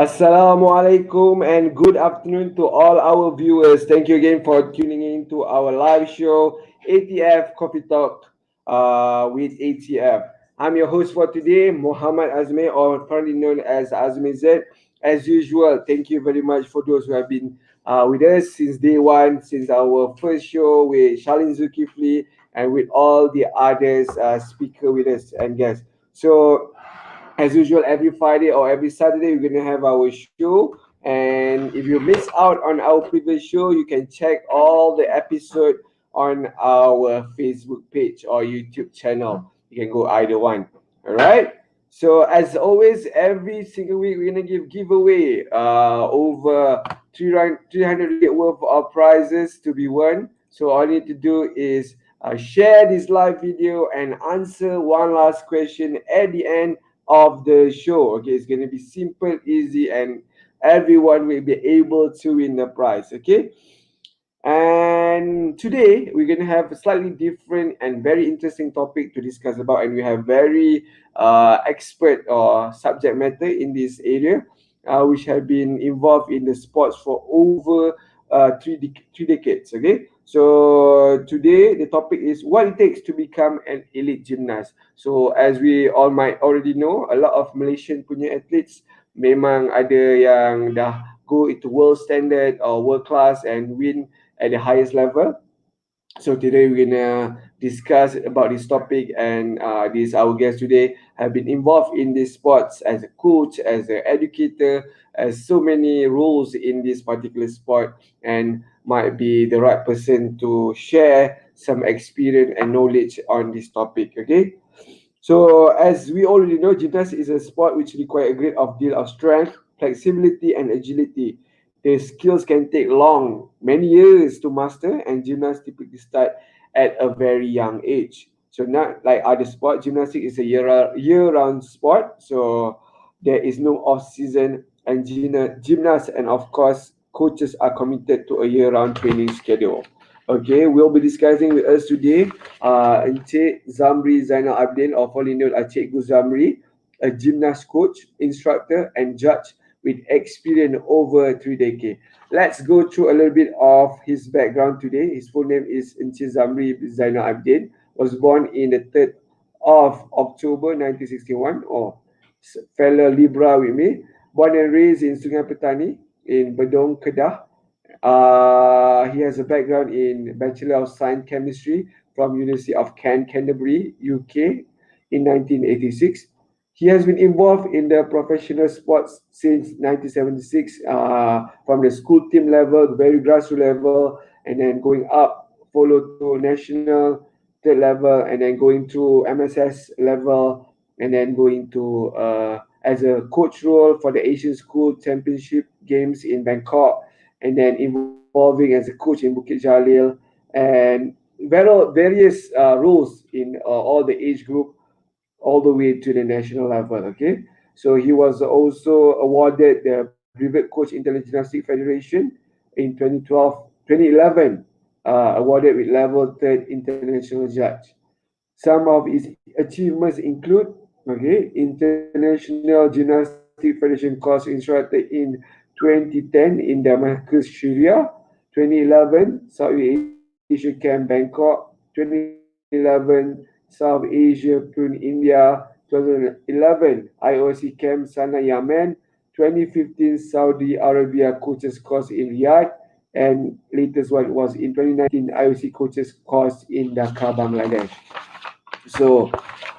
Assalamualaikum and good afternoon to all our viewers. Thank you again for tuning in to our live show, ATF Coffee Talk with ATF. I'm your host for today, Muhammad Azmi, or currently known as Azmi Z. As usual, thank you very much for those who have been with us since day one, since our first show with Shalin Zulkifli and with all the others speaker with us and guests. So as usual, every Friday or every Saturday, we're gonna have our show. And if you miss out on our previous show, you can check all the episode on our Facebook page or YouTube channel. You can go either one. All right. So as always, every single week we're gonna give giveaway over 300 ringgit worth of prizes to be won. So all you need to do is share this live video and answer one last question at the end of the show. Okay, it's gonna be simple, easy, and everyone will be able to win the prize. Okay, and today we're gonna have a slightly different and very interesting topic to discuss about, and we have very expert or subject matter in this area, which have been involved in the sports for over 3 decades. Okay, so today the topic is what it takes to become an elite gymnast. So as we all might already know, a lot of Malaysian punya athletes memang ada yang dah go into world standard or world class and win at the highest level. So today we're gonna discuss about this topic, and this our guest today have been involved in this sports as a coach, as an educator, as so many roles in this particular sport, and might be the right person to share some experience and knowledge on this topic. Okay. So, as we already know, gymnastics is a sport which requires a great of deal of strength, flexibility, and agility. The skills can take many years to master, and gymnasts typically start at a very young age. So, not like other sports, gymnastics is a year-round sport. So, there is no off-season, and gymnasts and of course coaches are committed to a year-round training schedule. Okay, we'll be discussing with us today Encik Zambri Zainal Abidin, or formerly known as Cikgu Zambri, a gymnast coach, instructor, and judge with experience over 3 decades. Let's go through a little bit of his background today. His full name is Encik Zambri Zainal Abidin. Was born in the 3rd of October 1961, or fellow Libra with me. Born and raised in Sungai Petani in Bedong, Kedah. He has a background in Bachelor of Science Chemistry from University of Kent, Canterbury, UK in 1986. He has been involved in the professional sports since 1976, from the school team level, the very grassroots level, and then going up, followed to national, third level, and then going to MSS level, and then going to as a coach role for the Asian School Championship Games in Bangkok, and then involving as a coach in Bukit Jalil, and various roles in all the age group all the way to the national level. Okay, so he was also awarded the Brevet Coach Intelligent Gymnastics Federation in 2011, awarded with level third international judge. Some of his achievements include, okay, International Gymnastic Federation course instructor in 2010 in Damascus, Syria, 2011 Southeast Asia Camp Bangkok, 2011 South Asia Pune, India, 2011 IOC Camp Sana, Yemen, 2015 Saudi Arabia Coaches Course in Riyadh, and latest one was in 2019 IOC Coaches Course in Dhaka, Bangladesh. So,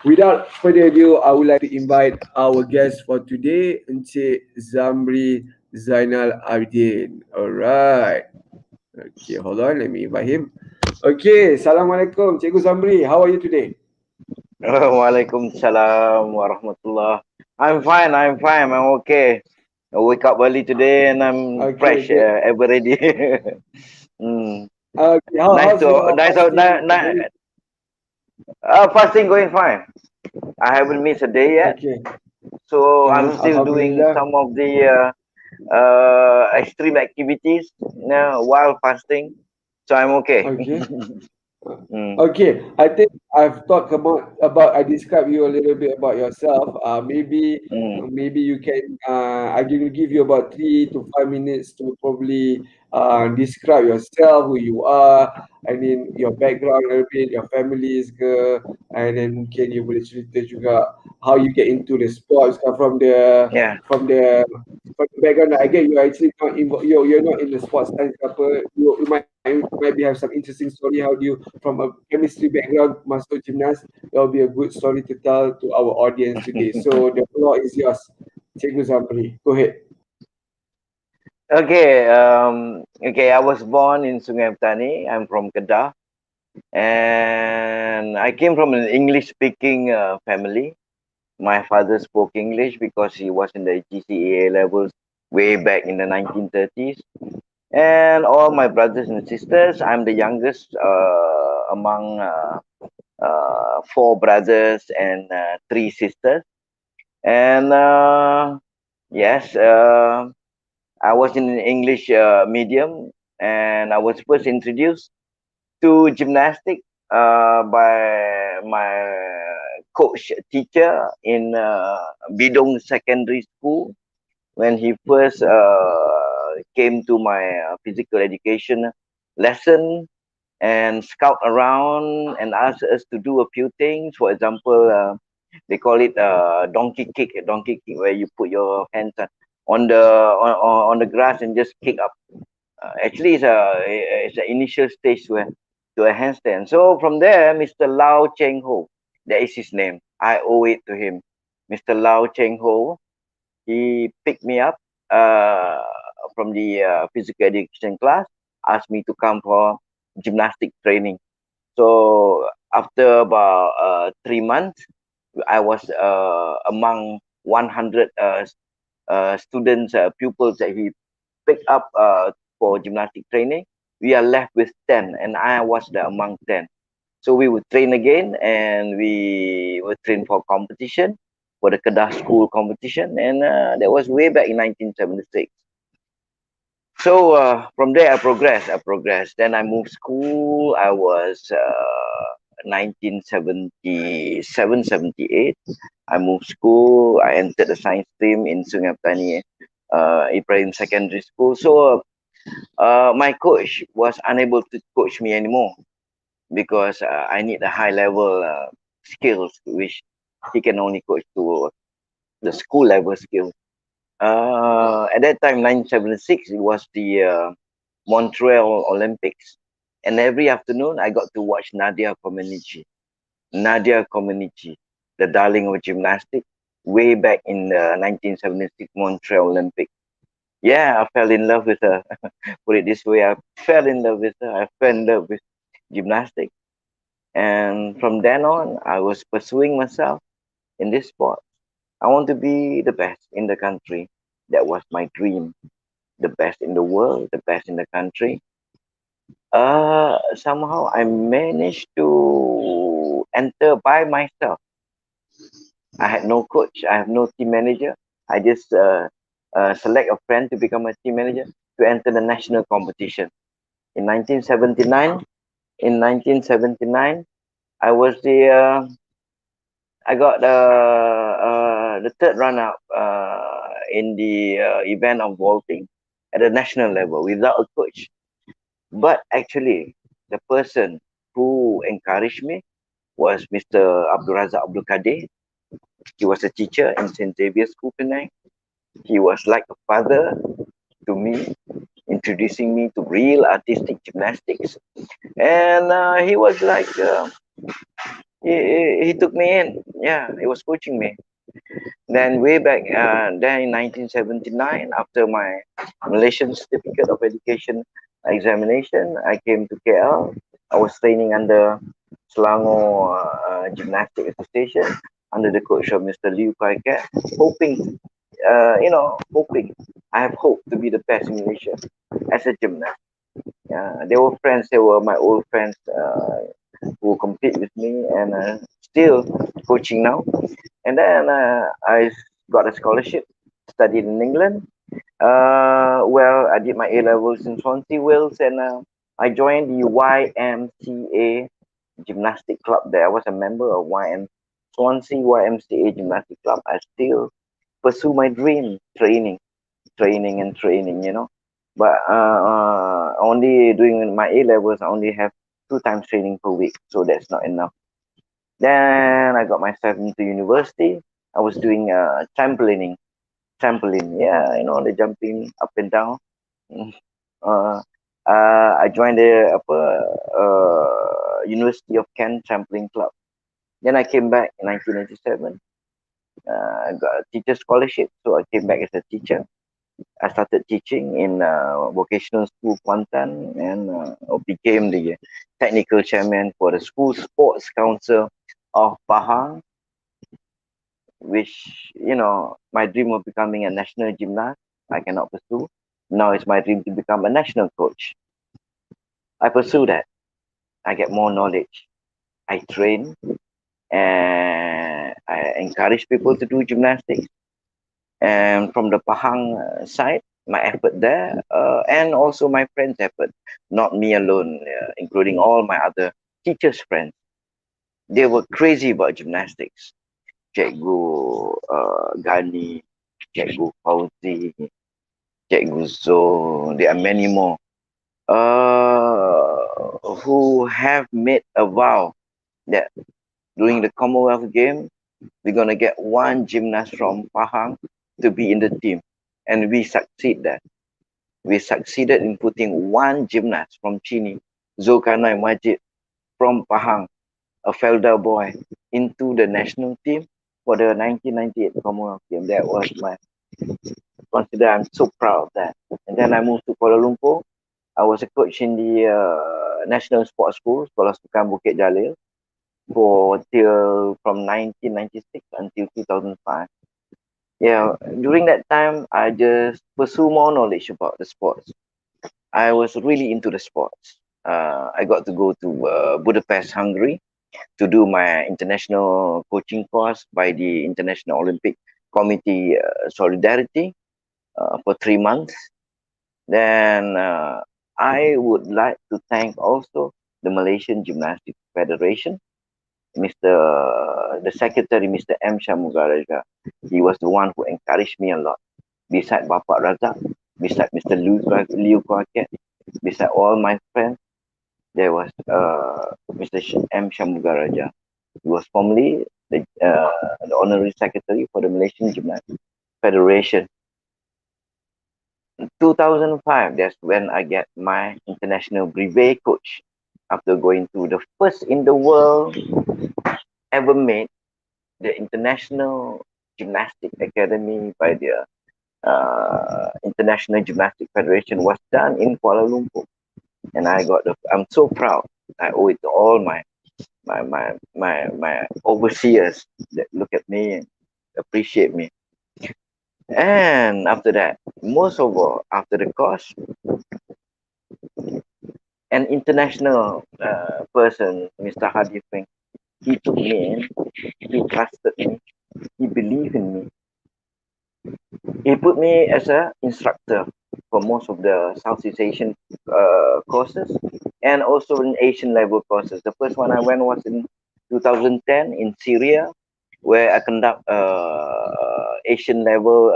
without further ado, I would like to invite our guest for today, Encik Zambri Zainal Abidin. All right. Okay, hold on. Let me invite him. Okay, Assalamualaikum, Cikgu Zambri. How are you today? Waalaikumsalam warahmatullah. I'm fine, I'm okay. I wake up early today and I'm Okay, fresh, good. ever ready. mm. Okay, Nice how's to, your nice, to, fasting ni- going? ni- Fasting going fine. I haven't missed a day yet, Okay. so I'm still doing Alhamdulillah. some of the extreme activities while fasting, so I'm okay. Okay. mm. Okay, I think I've talked about I described you a little bit about yourself. Mm. Maybe you can I will give you about 3 to 5 minutes to probably describe yourself, who you are, and then your background a little bit, your families ke, and then mungkin you boleh cerita juga how you get into the sports Yeah. from the from the background that I get you are actually not involved you're not in the sports science ke apa you might have some interesting story how do you from a chemistry background masuk gymnast that will be a good story to tell to our audience today. So the floor is yours. Cikgu Zambri. Go ahead. Okay. Okay. I was born in Sungai Petani. I'm from Kedah, and I came from an English-speaking family. My father spoke English because he was in the GCEA levels way back in the 1930s. And all my brothers and sisters, I'm the youngest among four brothers and three sisters. And yes, I was in an English medium, and I was first introduced to gymnastics by my coach teacher in Bidong Secondary School when he first came to my physical education lesson and scout around and ask us to do a few things. For example, they call it donkey kick, a donkey kick where you put your hands on the grass and just kick up. Actually, it's an initial stage to a handstand. So from there, Mr. Lau Cheng Ho, that is his name. I owe it to him. Mr. Lau Cheng Ho, he picked me up uh, from the physical education class, asked me to come for gymnastic training. So after about 3 months, I was among 100 students, pupils that he picked up for gymnastic training. We are left with 10, and I was the among 10. So we would train again, and we would train for competition, for the Kedah school competition, and that was way back in 1976. So from there, I progressed. I progressed. Then I moved school. I was 1977, 78. I moved school. I entered the science stream in Sungai Petani Ibrahim Secondary School. So my coach was unable to coach me anymore because I need a high level skills, which he can only coach to the school level skills. At that time, 1976, it was the Montreal Olympics. And every afternoon, I got to watch Nadia Comaneci, the darling of gymnastics, way back in the 1976 Montreal Olympics. Yeah, I fell in love with her. Put it this way, I fell in love with her. I fell in love with gymnastics. And from then on, I was pursuing myself in this sport. I want to be the best in the country. That was my dream. The best in the world, the best in the country. Somehow I managed to enter by myself. I had no coach. I have no team manager. I just select a friend to become a team manager to enter the national competition. In 1979, in 1979, I was I got the third runner-up in the event of vaulting at the national level without a coach. But actually, the person who encouraged me was Mr. Abdul Razak Abdul Kadir. He was a teacher in St. Xavier's School Penang. He was like a father to me, introducing me to real artistic gymnastics. And he was like, he took me in. Yeah, he was coaching me. Then way back then in 1979, after my Malaysian Certificate of Education examination, I came to KL. I was training under Selangor Gymnastic Association under the coach of Mr. Liu Kai Kat, hoping, hoping. I have hope to be the best in Malaysia as a gymnast. They were friends. They were my old friends who compete with me and still coaching now. And then I got a scholarship, studied in England. Well, I did my A levels in Swansea, Wales, and I joined the YMCA gymnastic club there. I was a member of Swansea YMCA Gymnastic Club. I still pursue my dream, training and training, But only during my A levels, I only have 2 times training per week, so that's not enough. Then I got myself into university. I was doing trampoline, yeah, the jumping up and down. Mm. Uh, I joined the University of Kent Trampoline Club. Then I came back in 1997. I got a teacher scholarship, so I came back as a teacher. I started teaching in vocational school Kuantan and became the technical chairman for the school sports council of Pahang, which, my dream of becoming a national gymnast, I cannot pursue. Now it's my dream to become a national coach. I pursue that. I get more knowledge. I train and I encourage people to do gymnastics. And from the Pahang side, my effort there, and also my friends' effort, not me alone, including all my other teachers' friends. They were crazy about gymnastics. Cikgu Gani, Cikgu Fauzi, Cikgu Zo, there are many more who have made a vow that during the Commonwealth Game, we're going to get one gymnast from Pahang to be in the team. And we succeed that. We succeeded in putting one gymnast from Chini, Zulkarnain Majid from Pahang, a Felda boy, into the national team for the 1998 Commonwealth Game. That was my consider. I'm so proud of that. And then I moved to Kuala Lumpur. I was a coach in the National Sports School, Sekolah Sukan Bukit Jalil, for till from 1996 until 2005. Yeah, during that time, I just pursue more knowledge about the sports. I was really into the sports. I got to go to Budapest, Hungary, to do my international coaching course by the International Olympic Committee Solidarity for 3 months. Then I would like to thank also the Malaysian Gymnastics Federation, the secretary, Mr. M. Shamugaraja. He was the one who encouraged me a lot. Beside Bapak Razak, beside Mr. Liu Kwaket, beside all my friends, there was Mr. M. Shamugaraja. He was formerly the honorary secretary for the Malaysian Gymnastics Federation. 2005, that's when I get my international brevet coach after going to the first in the world ever made, the International Gymnastic Academy by the International Gymnastic Federation was done in Kuala Lumpur, and I'm so proud. I owe it to all my overseers that look at me and appreciate me. And after that, most of all, after the course, an international person, Mr. Hadi Feng, he took me in, he trusted me, he believed in me. He put me as an instructor for most of the Southeast Asian courses and also in Asian level courses. The first one I went was in 2010 in Syria, where I conduct Asian level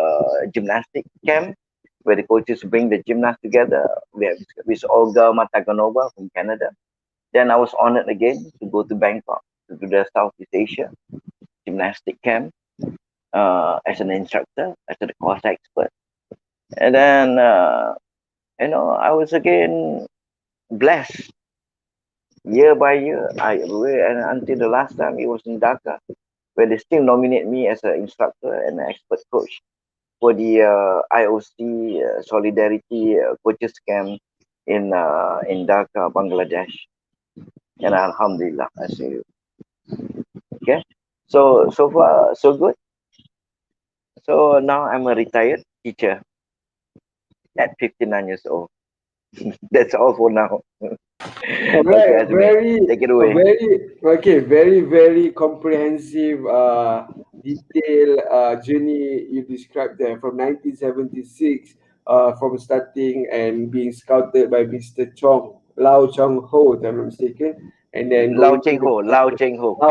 gymnastic camp, where the coaches bring the gymnasts together. We have with Olga Mataganova from Canada. Then I was honored again to go to Bangkok to do the Southeast Asia gymnastic camp as an instructor, as a course expert. And then, I was again blessed year by year. And until the last time it was in Dhaka, where they still nominate me as an instructor and an expert coach for the IOC Solidarity Coaches Camp in Dhaka, Bangladesh. And Alhamdulillah, I say, okay. So far so good. So now I'm a retired teacher at 59 years old. That's all for now. All Okay, right, Azmi, take it away. very comprehensive, detailed journey you described there from 1976, from starting and being scouted by Mr. Chong, Lao Chong Ho, if I'm not mistaken. and then Lao going Cheng through the Ho, Lao process. Cheng Ho.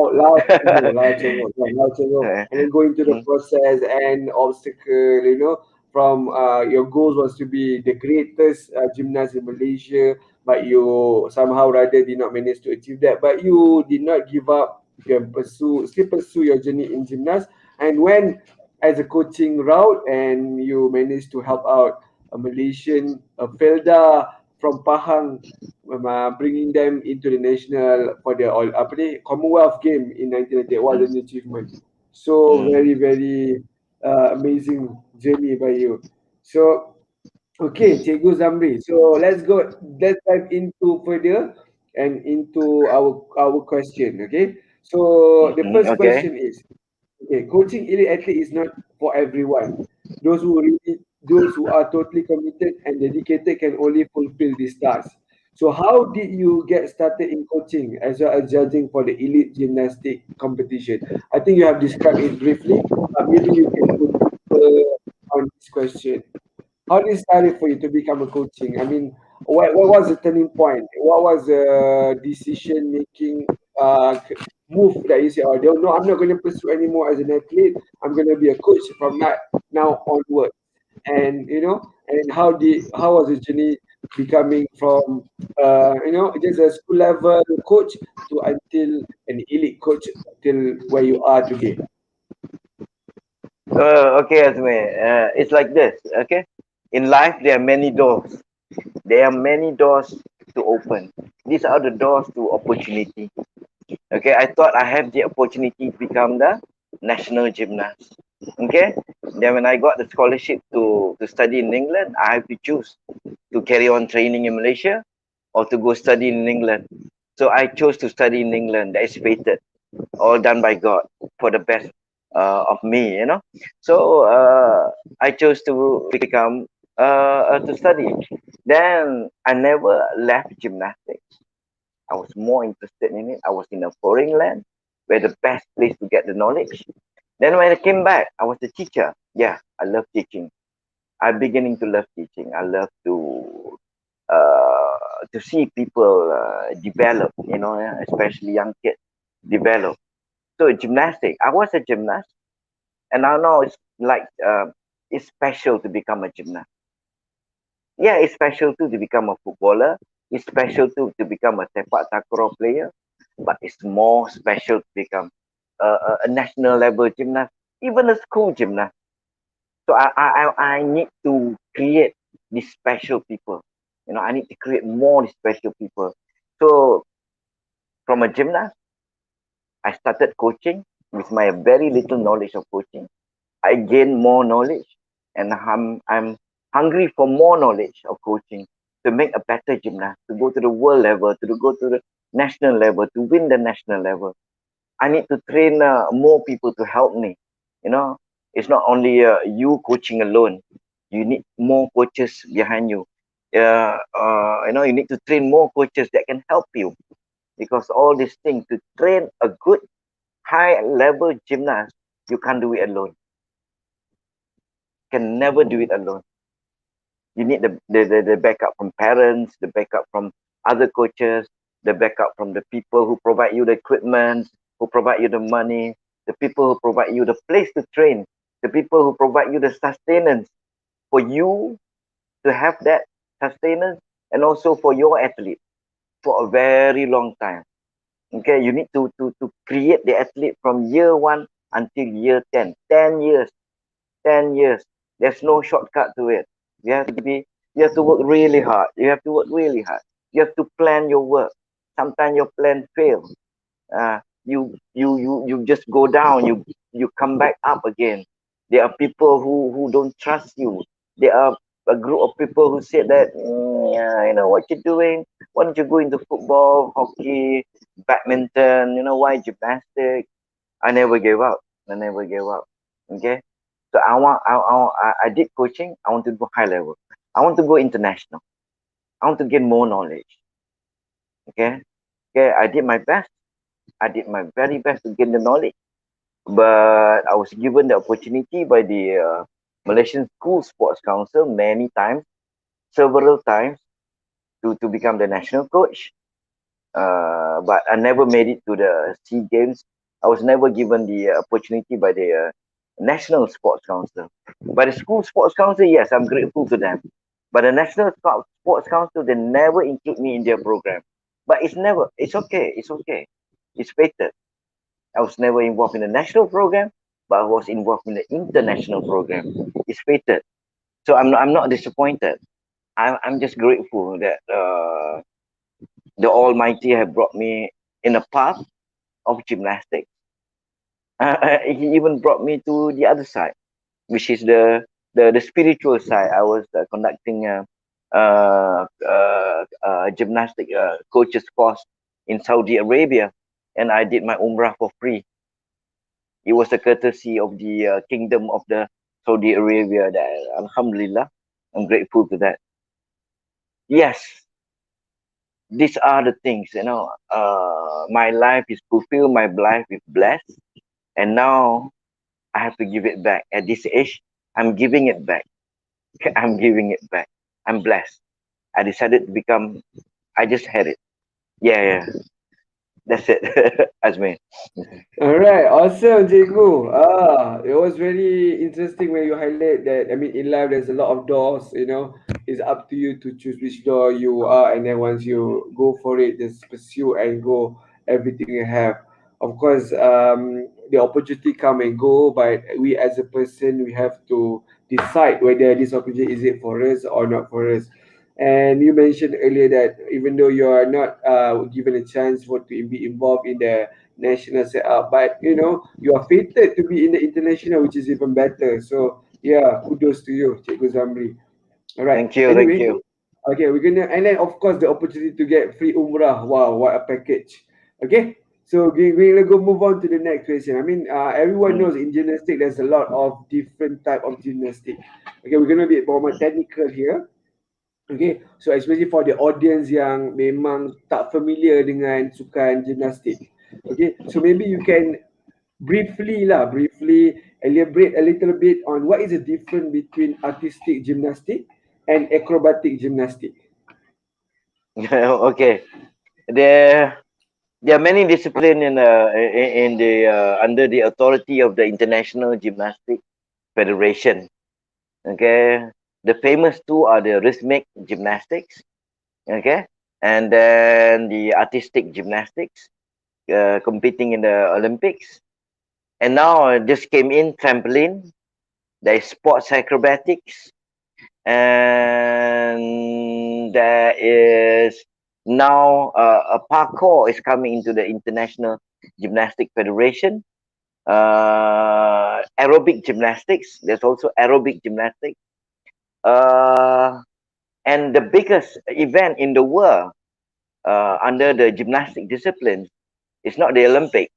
Lao Cheng Ho, Eh, and then going through the mm, process and obstacle, from your goals was to be the greatest gymnast in Malaysia, but you somehow rather did not manage to achieve that. But you did not give up. You still pursue your journey in gymnast, and when as a coaching route, and you managed to help out a Malaysian, a Felda from Pahang, bringing them into the national for the all apa ni Commonwealth game in 1998. What mm, an achievement! So mm, very very amazing journey by you. So okay, Cikgu Zamri. So let's go. Let's dive into further and into our question. Okay. So the first okay. question is, okay, coaching elite athlete is not for everyone. Those who are totally committed and dedicated can only fulfill this task. So, how did you get started in coaching as well as judging for the elite gymnastic competition? I think you have described it briefly, but maybe you can go deeper on this question. How did it started for you to become a coaching? I mean, what was the turning point? What was the decision making move that you say, oh, no, I'm not going to pursue anymore as an athlete. I'm going to be a coach from now onward. And and how was the journey becoming from just a school level coach to until an elite coach till where you are today? Okay, Azmi. It's like this. Okay, in life there are many doors. There are many doors to open. These are the doors to opportunity. Okay, I thought I have the opportunity to become the national gymnast. Okay, then when I got the scholarship to study in England, I have to choose to carry on training in Malaysia or to go study in England. So I chose to study in England. That is fated, all done by God for the best of me, So I chose to become to study. Then I never left gymnastics. I was more interested in it. I was in a foreign land where the best place to get the knowledge. Then when I came back, I was a teacher. Yeah, I love teaching. I'm beginning to love teaching. I love to see people develop, yeah, especially young kids develop. So gymnastics, I was a gymnast, and I know it's like it's special to become a gymnast. Yeah, it's special too to become a footballer. It's special too to become a sepak takraw player, but it's more special to become a national level gymnast, even a school gymnast. So I need to create these special people. I need to create more special people. So from a gymnast, I started coaching with my very little knowledge of coaching. I gain more knowledge, and I'm hungry for more knowledge of coaching to make a better gymnast, to go to the world level, to go to the national level, to win the national level. I need to train more people to help me. You know, it's not only you coaching alone. You need more coaches behind you. You need to train more coaches that can help you, because all these things to train a good high level gymnast, you can't do it alone. Can never do it alone. You need the backup from parents, the backup from other coaches, the backup from the people who provide you the equipment, who provide you the money, the people who provide you the place to train, the people who provide you the sustenance for you to have that sustenance, and also for your athlete for a very long time. Okay, you need to create the athlete from year one until year 10. 10 years. 10 years. There's no shortcut to it. You have to be, you have to work really hard. You have to work really hard. You have to plan your work. Sometimes your plan fails. You just go down. You come back up again. There are people who don't trust you. There are a group of people who said that, yeah, what you're doing. Why don't you go into football, hockey, badminton? Why gymnastics? I never gave up. I never gave up. Okay. So I did coaching. I want to go high level. I want to go international. I want to get more knowledge. Okay. Okay. I did my best. I did my very best to gain the knowledge. But I was given the opportunity by the Malaysian School Sports Council many times, several times, to become the national coach. but I never made it to the SEA Games. I was never given the opportunity by the National Sports Council. By the School Sports Council, yes, I'm grateful to them. But the National Sports Council, they never include me in their program. But it's okay, it's okay. It's fated. I was never involved in the national program, but I was involved in the international program. It's fated. So I'm not disappointed. I'm just grateful that the Almighty have brought me in a path of gymnastics. He even brought me to the other side, which is the spiritual side. I was conducting gymnastic coaches course in Saudi Arabia, and I did my umrah for free. It was a courtesy of the kingdom of the Saudi Arabia. That Alhamdulillah, I'm grateful to that. Yes, these are the things, you know. My life is fulfilled, my life is blessed, and now I have to give it back. At this age, I'm giving it back. I'm giving it back. I'm blessed. I decided to become. I just had it. Yeah, yeah. That's it. Azmi. All right, awesome, Cikgu. It was very interesting when you highlight that. I mean, in life, there's a lot of doors. It's up to you to choose which door you are, and then once you go for it, just pursue and go everything you have. Of course, the opportunity come and go, but we as a person, we have to decide whether this opportunity is it for us or not for us. And you mentioned earlier that even though you are not given a chance for to be involved in the national setup, but you are fated to be in the international, which is even better. So yeah, kudos to you, Cikgu Zambri. All right. Thank you. Thank Anyway, you. okay, we're gonna, and then of course the opportunity to get free umrah. Wow, what a package. Okay, so we're gonna go move on to the next question. I mean, everyone Mm. knows in gymnastic there's a lot of different type of gymnastic. Okay, we're gonna be more technical here. Okay, so especially for the audience yang memang tak familiar dengan sukan gymnastik. Okay, so maybe you can briefly elaborate a little bit on what is the difference between artistic gymnastic and acrobatic gymnastic. Okay. There, there are many disciplines in the under the authority of the International Gymnastic Federation. Okay, the famous two are the rhythmic gymnastics. Okay, and then the artistic gymnastics, competing in the Olympics. And now just came in trampoline. There is sports acrobatics, and there is now a parkour is coming into the International Gymnastic Federation. Aerobic gymnastics. There's also aerobic gymnastics. Uh, and the biggest event in the world under the gymnastic discipline is not the Olympic.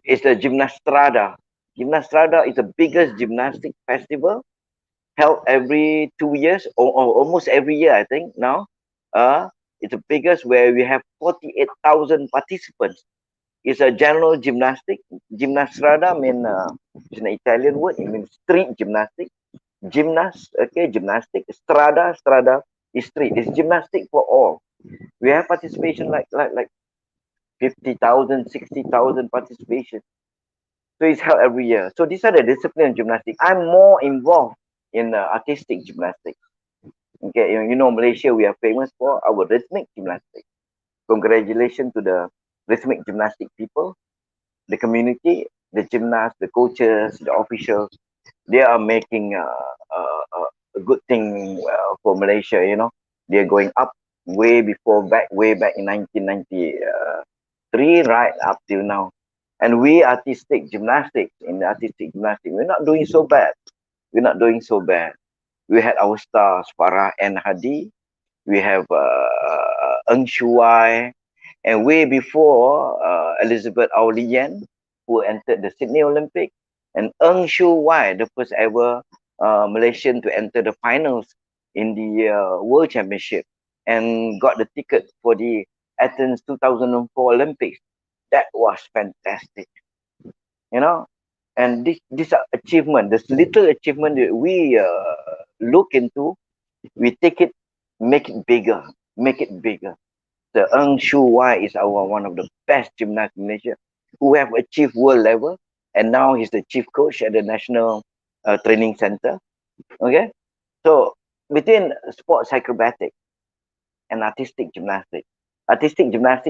It's the Gymnastrada. Gymnastrada is the biggest gymnastic festival held every 2 years or almost every year, I think now. It's the biggest where we have 48,000 participants. It's a general gymnastic. Gymnastrada mean it's an Italian word. It means street gymnastic. Gymnast, okay, gymnastic. Strada is street. It's gymnastic for all. We have participation like 50,000, 60,000 participation. So it's held every year. So these are the discipline of gymnastics. I'm more involved in artistic gymnastics. Okay, Malaysia, we are famous for our rhythmic gymnastics. Congratulations to the rhythmic gymnastic people, the community, the gymnasts, the coaches, the officials. They are making a good thing for Malaysia. They're going up way back in 1993, right up till now. And we artistic gymnastics in the artistic gymnastics, we're not doing so bad. We're not doing so bad. We had our stars Farah and Hadi. We have Eng Shuai, and way before Elizabeth Aulian, who entered the Sydney Olympic, and Eng Shuai, the first ever Malaysian to enter the finals in the World Championship, and got the ticket for the Athens 2004 Olympics. That was fantastic, you know. And this achievement, this little achievement that we look into, we take it, make it bigger, make it bigger. Mr. Ng Shu Wai is our one of the best gymnasts in Malaysia who have achieved world level, and now he's the chief coach at the National Training Center. Okay, so between sports acrobatics and artistic gymnastics,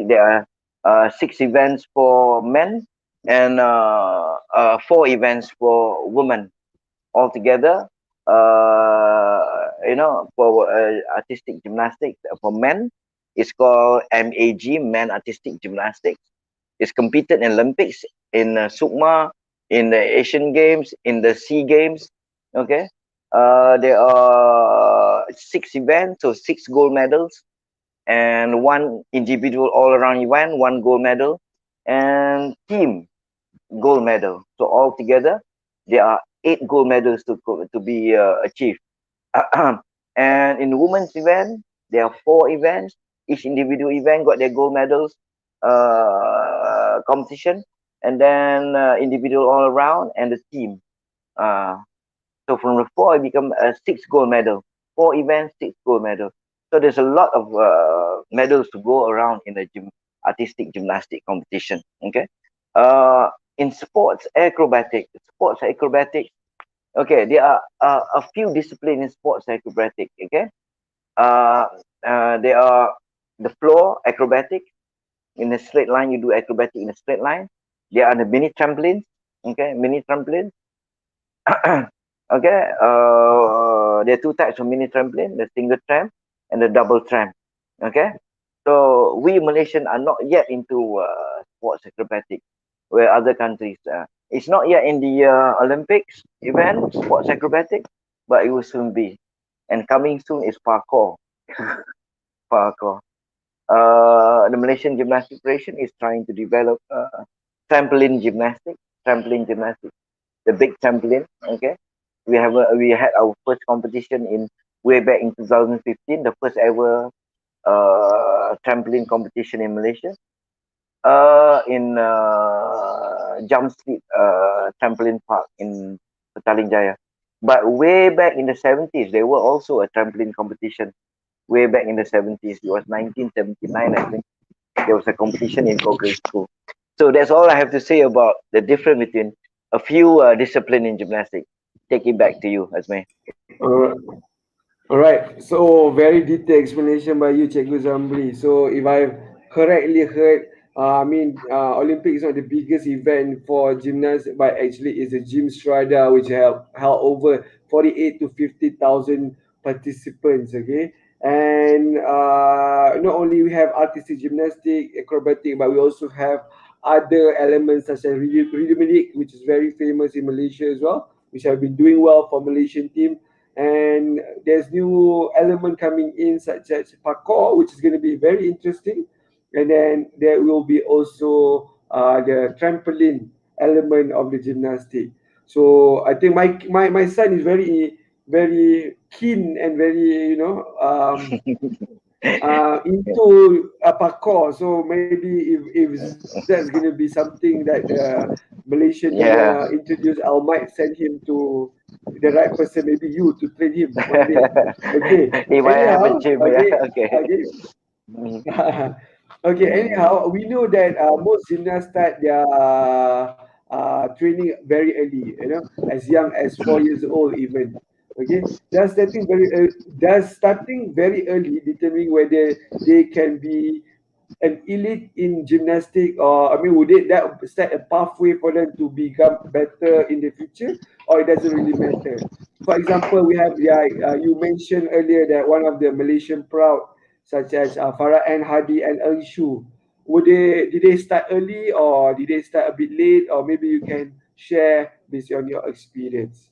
there are six events for men and four events for women altogether. For artistic gymnastics for men, it's called MAG, Men Artistic Gymnastics. It's competed in Olympics, in Sukma, in the Asian Games, in the Sea Games. Okay, there are six events, so six gold medals, and one individual all-around event, one gold medal, and team gold medal. So altogether, there are eight gold medals to be achieved. And in women's event, there are four events. Each individual event got their gold medals competition, and then individual all around and the team. Uh, so from the four, it become a six gold medal. Four events, six gold medal. So there's a lot of medals to go around in the artistic gymnastic competition. Okay. In sports acrobatics. Okay, there are a few disciplines in sports acrobatics. Okay. Uh, there are the floor acrobatic. In a straight line, you do acrobatic in a straight line. There are the mini trampolines. Okay, mini trampolines. Okay, there are two types of mini trampoline, the single tram and the double tram. Okay, so we Malaysian are not yet into sports acrobatic, where other countries, it's not yet in the Olympics event, sports acrobatic, but it will soon be. And coming soon is parkour. Parkour. The Malaysian Gymnastic Federation is trying to develop trampoline gymnastics, trampoline gymnastics, the big trampoline. Okay, we had our first competition in way back in 2015, the first ever trampoline competition in Malaysia, in Jump Street Trampoline Park in Petaling Jaya. But way back in the 70s, there were also a trampoline competition. Way back in the 70s, it was 1979, I think. There was a competition in Koke School. So that's all I have to say about the difference between a few discipline in gymnastics. Take it back to you, Asmay. Uh, All right. So very detailed explanation by you, Cikgu Zambri. So if I've correctly heard, Olympic is not the biggest event for gymnasts, but actually it's a gym strada which held over 48 to 50,000 participants. Okay, and not only we have artistic gymnastic, acrobatic, but we also have other elements such as rhythmic, which is very famous in Malaysia as well, which have been doing well for Malaysian team. And there's new element coming in such as parkour, which is going to be very interesting. And then there will be also the trampoline element of the gymnastic. So I think my son is very keen and very into a parkour. So maybe if that's going to be something that Malaysian gonna Yeah. introduce, I might send him to the right person, maybe you, to train him one day. Okay. If I have a Anyhow, gym, yeah, okay, okay. okay. Mhm. Okay, anyhow, we know that most gymnasts start their training very early, as young as 4 years old even. Okay, does starting very early determine whether they can be an elite in gymnastic, or would it that set a pathway for them to become better in the future, or it doesn't really matter? For example, we have, yeah, you mentioned earlier that one of the Malaysian proud, such as Farah and Hadi and Elshu, did they start early, or did they start a bit late, or maybe you can share based on your experience.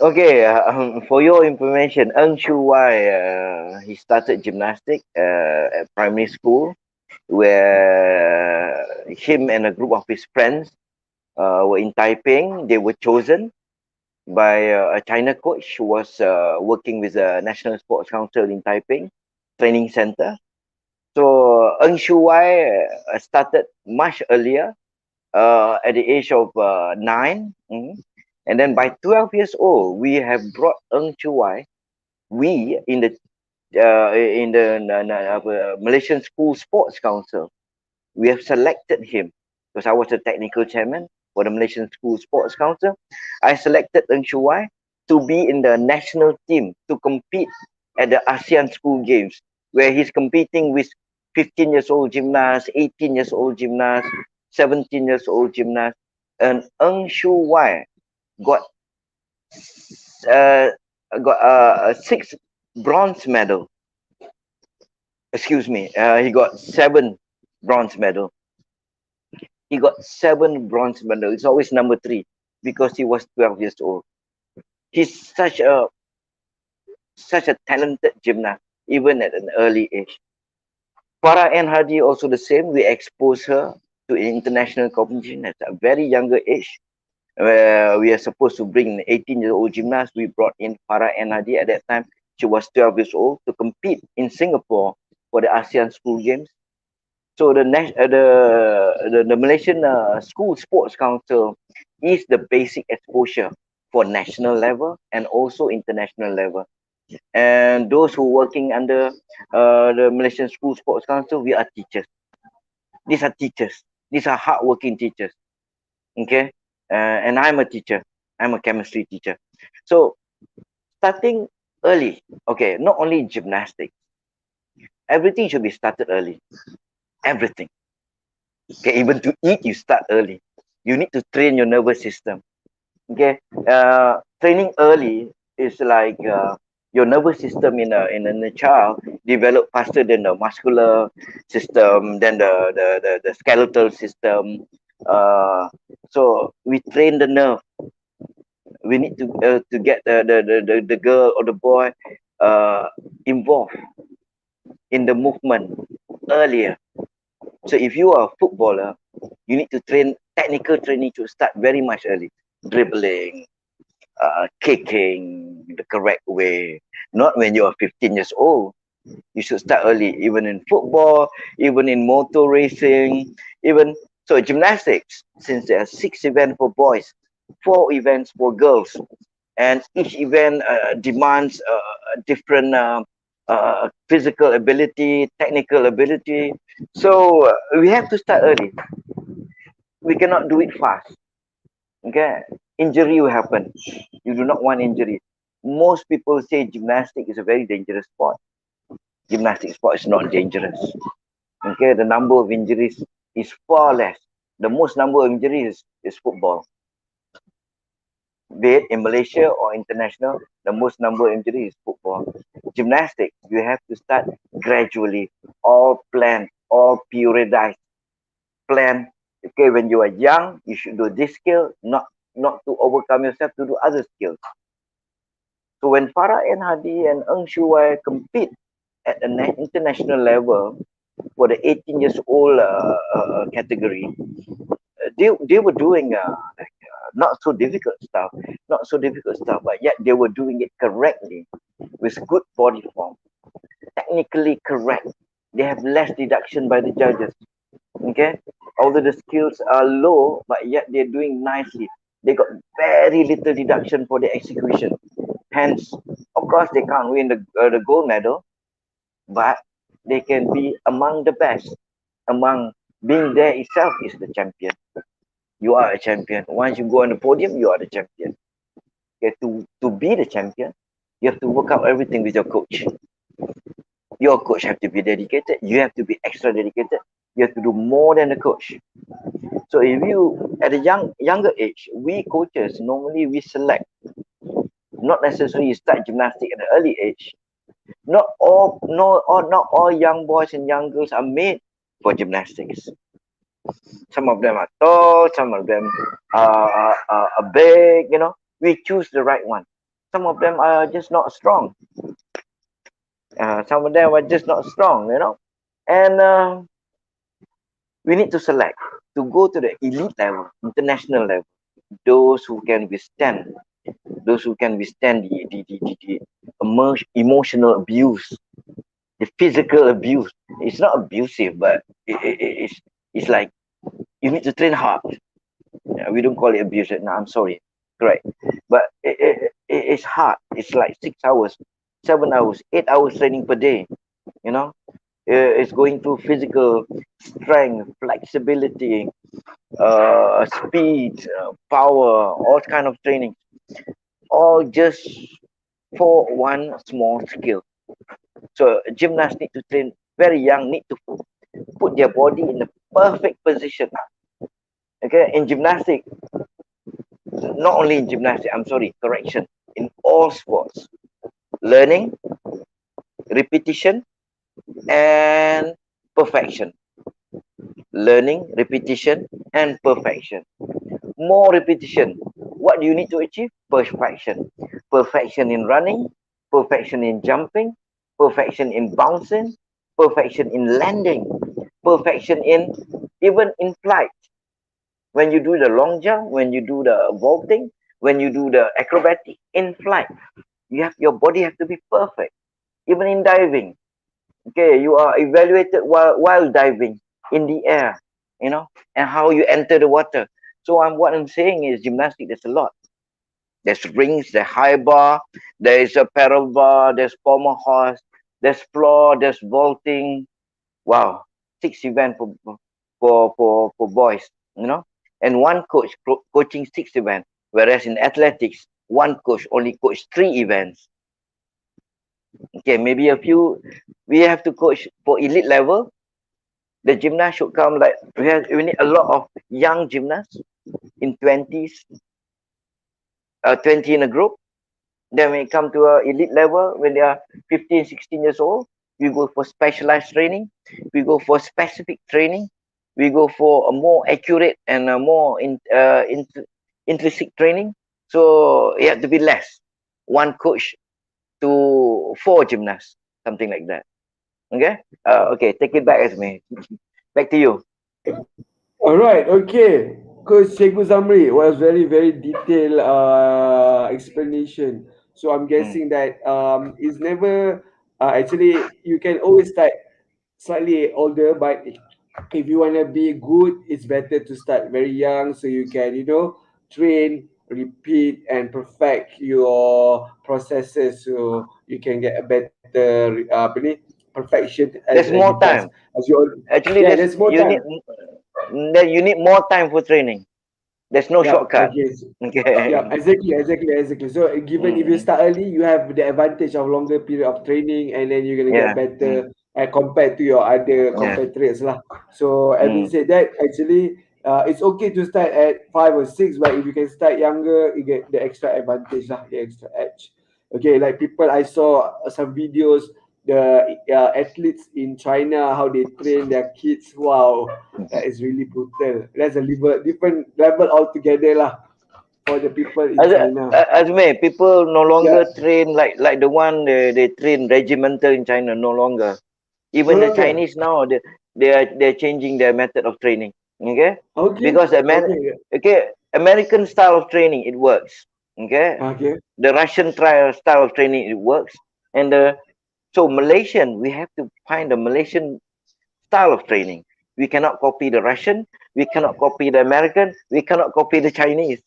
Okay, for your information, Ng Shu Wai, he started gymnastics at primary school, where him and a group of his friends were in Taiping. They were chosen by a China coach who was working with the National Sports Council in Taiping Training Center. So Ng Shu Wai started much earlier, at the age of 9. And then by 12 years old, we have brought Ng Chu Wai, we in the in the Malaysian School Sports Council. We have selected him because I was the technical chairman for the Malaysian School Sports Council. I selected Ng Shuai to be in the national team to compete at the ASEAN School Games, where he's competing with 15 years old gymnast, 18 years old gymnast, 17 years old gymnast. And Ng Shuai got uh, six bronze medal. Excuse me. He got seven bronze medal. He got seven bronze medal. It's always number three because he was 12 years old. He's such a talented gymnast, even at an early age. Farah and Hadi also the same. We exposed her to international competition at a very younger age. Where we are supposed to bring an 18-year-old gymnast. We brought in Farah and Hadi at that time. She was 12 years old to compete in Singapore for the ASEAN School Games. So the Malaysian School Sports Council is the basic exposure for national level and also international level. And those who working under the Malaysian School Sports Council, we are teachers. These are teachers. These are hardworking teachers. Okay, and I'm a teacher. I'm a chemistry teacher. So starting early. Okay, not only gymnastics. Everything should be started early. Everything. Okay, even to eat, you start early. You need to train your nervous system. Okay, training early is like your nervous system in a child develop faster than the muscular system, than the skeletal system. So we train the nerve. We need to get the girl or the boy involved in the movement earlier. So if you are a footballer, you need to train technical training to start very much early. Dribbling, kicking the correct way. Not when you are 15 years old. You should start early, even in football, even in motor racing, even so gymnastics. Since there are 6 events for boys, 4 events for girls, and each event demands different physical ability, technical ability. So we have to start early. We cannot do it fast. Okay, injury will happen. You do not want injury. Most people say gymnastics is a very dangerous sport. Gymnastics sport is not dangerous. Okay, the number of injuries is far less. The most number of injuries is football. Be it in Malaysia or international, the most number of injuries is football. Gymnastics, you have to start gradually, all planned, all periodized, plan. Okay, when you are young, you should do this skill, not to overcome yourself to do other skills. So when Farah and Hadi and Ng Shuai compete at an international level for the 18 years old category, they were doing not so difficult stuff, but yet they were doing it correctly with good body form, technically correct. They have less deduction by the judges. Okay, although the skills are low, but yet they're doing nicely. They got very little deduction for the execution. Hence, of course, they can't win the gold medal, but they can be among the best. Among being there itself is the champion. You are a champion. Once you go on the podium, you are the champion. Okay, to be the champion, you have to work out everything with your coach. Your coach have to be dedicated. You have to be extra dedicated. You have to do more than the coach. So if you at a younger age, we coaches normally we select, not necessarily you start gymnastics at an early age. Not all no or not all young boys and young girls are made for gymnastics. Some of them are tall, some of them are big, you know. We choose the right one. Some of them are just not strong. Some of them are just not strong, you know. And we need to select to go to the elite level, international level. Those who can withstand, the emotional abuse, the physical abuse. It's not abusive, but it's like you need to train hard. Yeah, we don't call it abuse. No, I'm sorry. Correct. But it's hard. It's like 6 hours, 7 hours, 8 hours training per day. You know, it's going through physical strength, flexibility, speed, power, all kind of training, all just for one small skill. So gymnasts need to train very young, need to put their body in the perfect position. Okay, in gymnastics, not only in gymnastics, I'm sorry, correction, in all sports, learning, repetition, and perfection. Learning, repetition, and perfection. More repetition. What do you need to achieve? Perfection. Perfection in running, perfection in jumping, perfection in bouncing, perfection in landing, perfection in even in flight. When you do the long jump, when you do the vaulting, when you do the acrobatic in flight, your body have to be perfect. Even in diving, okay, you are evaluated while diving in the air, and how you enter the water. So what I'm saying is gymnastics. There's a lot. There's rings, there's high bar, there is a paddle bar, there's pommel horse, there's floor, there's vaulting. Wow, 6 events for boys, and one coach coaching 6 events, whereas in athletics, one coach only coach 3 events. Okay, maybe a few. We have to coach for elite level. The gymnast should come like we need a lot of young gymnasts in 20s, 20 in a group. Then when it come to a elite level, when they are 15, 16 years old, we go for specialized training. We go for specific training. We go for a more accurate and a more intrinsic training. So it had to be less. One coach to 4 gymnasts, something like that. Okay. Okay. Take it back, as me. Back to you. All right, okay. Coach Cikgu Zamri was very detailed explanation. So I'm Mm. guessing that it's never actually you can always start slightly older, but if you wanna be good, it's better to start very young so you can train, repeat, and perfect your processes so you can get a better apa ni perfection as There's the more best time. as you all. Actually, Yeah, there's there's more you need time. you need more time for training. There's no Yeah, shortcut. okay. Yeah, Okay. exactly. So given if you Mm-mm. start early, you have the advantage of longer period of training, and then you're gonna get Yeah. Mm. better compared to your other Yeah. compatriots lah. So having Mm. said that, actually, it's okay to start at 5 or 6, but if you can start younger, you get the extra advantage lah, the extra edge. Okay, like people I saw some videos, the athletes in China how they train their kids. Wow, that is really brutal. That's a different level altogether lah for the people in As China. as me, people no Yeah, longer train like the one they train regimental in China. No longer. no Even the longer. Chinese now, they're changing their method of training. Okay, Okay, because okay, okay, American style of training, it works. Okay, okay. the Russian style of training, it works. And so Malaysian, we have to find the Malaysian style of training. We cannot copy the Russian, we cannot copy the American, we cannot copy the Chinese.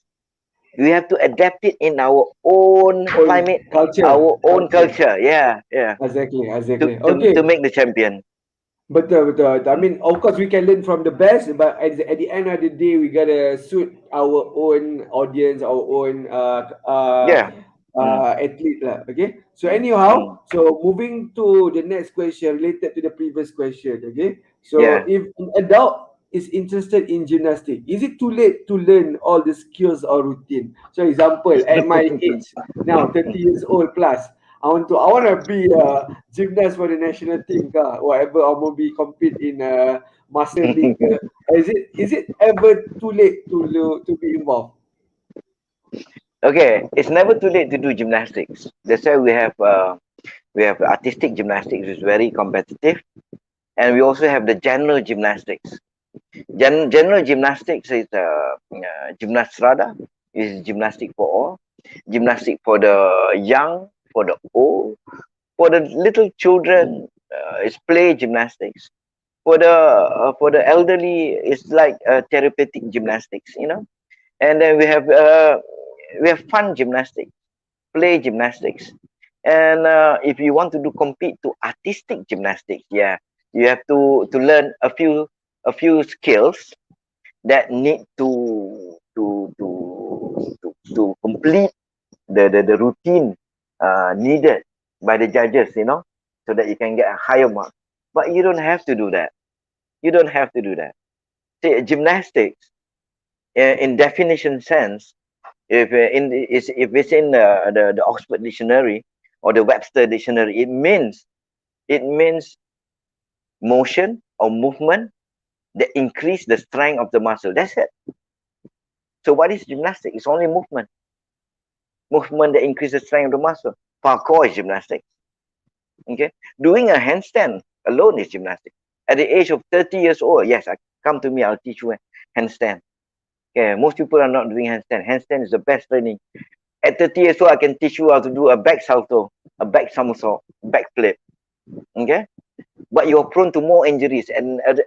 We have to adapt it in our own Own climate, culture, our own culture. culture. Yeah, yeah. Exactly. To Okay, make the champion. betul. I Mm. mean, of course, we can learn from the best, but at the end of the day, we gotta suit our own audience, our own Yeah. Mm. athlete lah. Okay. So Mm. anyhow, so moving to the next question related to the previous question. Okay. So Yeah. if an adult is interested in gymnastics, is it too late to learn all the skills or routine? So example, at my age now, 30 years old plus. I wanna be a gymnast for the national team ke, whatever, or maybe compete in a master league ke. Is it ever too late to be involved? Okay, it's never too late to do gymnastics. That's why we have artistic gymnastics, which is very competitive, and we also have the general gymnastics. General gymnastics is gymnastrada, is gymnastic for all, gymnastic for the young, for the old, for the little children. Is play gymnastics. For the elderly, it's like therapeutic gymnastics, And then we have fun gymnastics, play gymnastics. And if you want to do compete to artistic gymnastics, yeah, you have to learn a few skills that need to complete the routine needed by the judges, so that you can get a higher mark. But you don't have to do that. You don't have to do that. See, gymnastics, in definition sense, if it's in the Oxford Dictionary or the Webster Dictionary, it means motion or movement that increase the strength of the muscle. That's it. So what is gymnastics? It's only movement that increases the strength of the muscle. Parkour is gymnastics. Okay, doing a handstand alone is gymnastics. At the age of 30 years old, yes, come to me, I'll teach you a handstand. Okay, most people are not doing handstand. Handstand is the best training. At 30 years old, I can teach you how to do a back salto, a back somersault, back flip. Okay, but you're prone to more injuries and at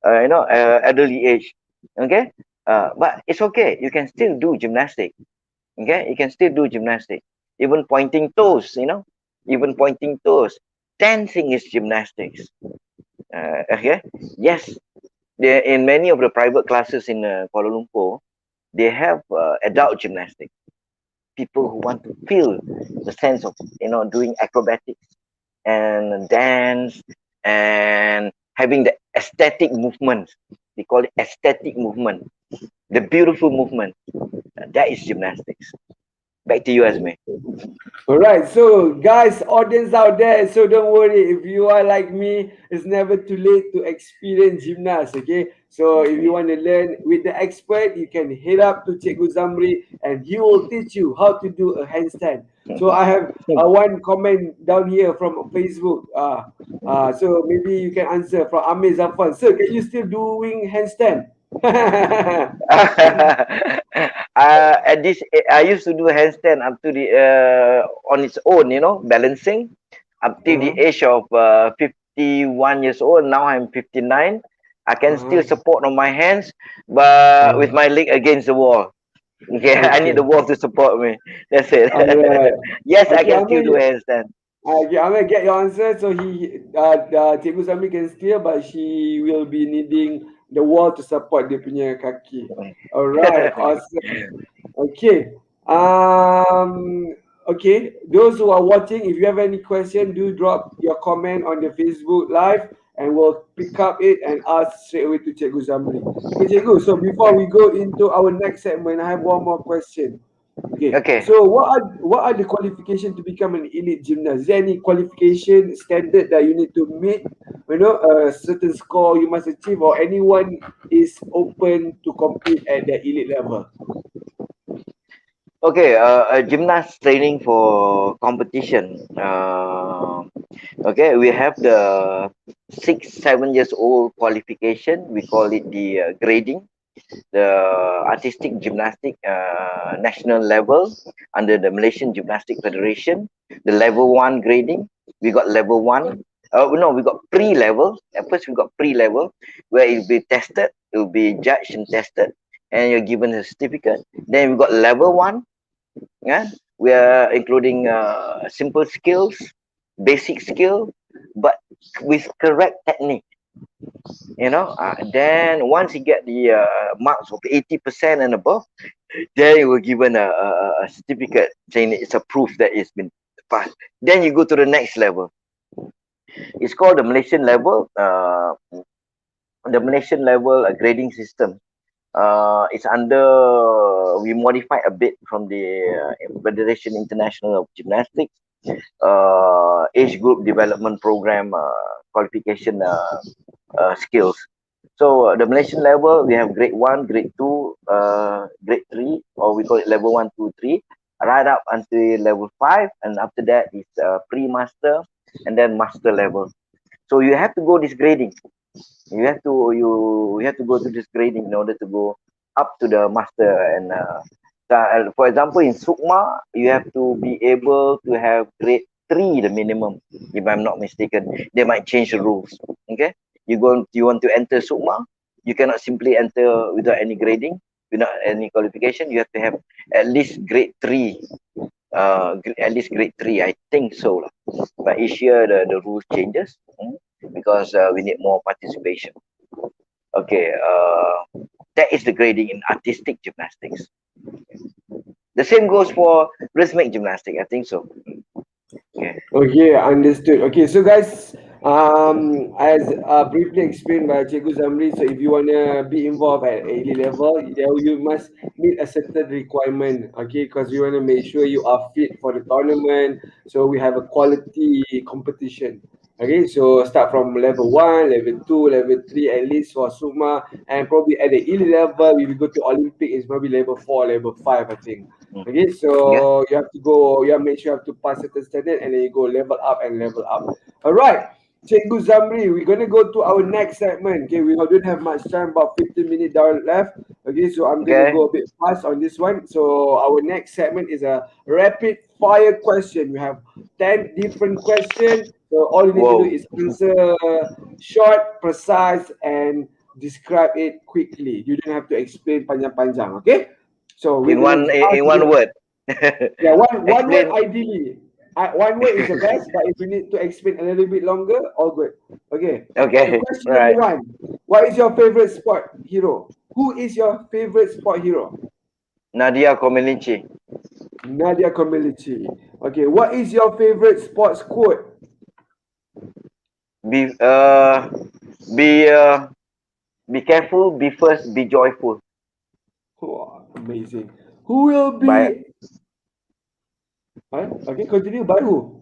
early age. Okay, but it's okay. You can still do gymnastics. Okay, you can still do gymnastics. Even pointing toes, even pointing toes. Dancing is gymnastics. Okay, yes, in many of the private classes in Kuala Lumpur, they have adult gymnastics. People who want to feel the sense of doing acrobatics and dance and having the aesthetic movement. They call it aesthetic movement, the beautiful movement. That is gymnastics. Back to you, Asme. All right, so guys, audience out there, so don't worry if you are like me, it's never too late to experience gymnast. Okay, so if you want to learn with the expert, you can head up to Cikgu Zamri and he will teach you how to do a handstand. So I have one comment down here from Facebook. So maybe you can answer from Amir Zafan. Sir, can you still doing handstand? At this, I used to do handstand up to the on its own, balancing up till the Uh-huh. age of 51 years old. Now I'm 59. I can still Uh-huh. support on my hands, but with Uh-huh. my leg against the wall. Okay, I need the Okay. wall to support me. That's it. All right. Yes, I Okay, can still do Amir, handstand. yeah, I'm gonna get your answer. So Cikgu Sami can steer, but she will be needing the wall to support dia punya kaki. Alright, awesome. Okay. Okay. Those who are watching, if you have any question, do drop your comment on the Facebook Live, and we'll pick up it and ask straight away to Cikgu Zamri. Okay, Cikgu. So before we go into our next segment, I have one more question. Okay, Okay. so what are the qualifications to become an elite gymnast? Is there any qualification standard that you need to meet? You know, a certain score you must achieve, or anyone is open to compete at the elite level? Okay, a gymnast training for competition. Okay, we have the 6, 7 years old qualification. We call it the grading, the artistic gymnastic national level under the Malaysian Gymnastic Federation. The level one grading. We got level one. No, we got pre-level. At first, we got pre-level where it will be tested, it will be judged and tested, and you're given a certificate. Then we got level one. Yeah, we are including simple skills, basic skill, but with correct technique. Then once you get the marks of 80% and above, then you were given a certificate saying it's a proof that it's been passed. Then you go to the next level. It's called the Malaysian level. The Malaysian level grading system. It's under, we modified a bit from the Federation International of Gymnastics age group development program qualification skills. So the Malaysian level, we have grade 1, grade 2, grade 3, or we call it level 1, 2, 3, right up until level 5, and after that is pre-master and then master level. So you have to go this grading. You have to go to this grading in order to go up to the master. And for example, in Sukma, you have to be able to have grade 3, the minimum, if I'm not mistaken. They might change the rules. Okay, you want to enter Sukma, you cannot simply enter without any grading, without any qualification. You have to have at least grade 3 at least grade 3, I think so lah. But each year the rules changes, because we need more participation. Okay, that is the grading in artistic gymnastics. The same goes for rhythmic gymnastics, I think so. Okay. Okay, understood. Okay, so guys, as briefly explained by Cikgu Zamri, so if you wanna be involved at elite level, you must meet a certain requirement. Okay, because we wanna make sure you are fit for the tournament. So we have a quality competition. Okay, so start from level one, level two, level three, at least for Suma, and probably at the elite level, if you go to Olympic, it's probably level four, level five, I think. Okay, Yeah. so you have to go, you have to make sure you have to pass certain standard and then you go level up and level up. All right, Cikgu Zamri, we're gonna go to our next segment. Okay, we don't have much time, about 15 minutes down left. Okay, so I'm gonna Okay. go a bit fast on this one. So our next segment is a rapid fire question. We have 10 different questions. So all you need to do Whoa. is answer short, precise, and describe it quickly. You don't have to explain panjang-panjang. Okay. So we're In gonna one start in one here. word. Yeah, one word Explain. ideally. One word is the best, but if you need to explain a little bit longer, all good. Okay. So Okay. question number Right. one. What is your favorite sport hero? Who is your favorite sport hero? Nadia Comaneci. Nadia Comaneci. Okay. What is your favorite sports quote? Be uh be uh be careful, be first, be joyful. Wow, amazing. Who will By be? Huh? Okay, continue. By who?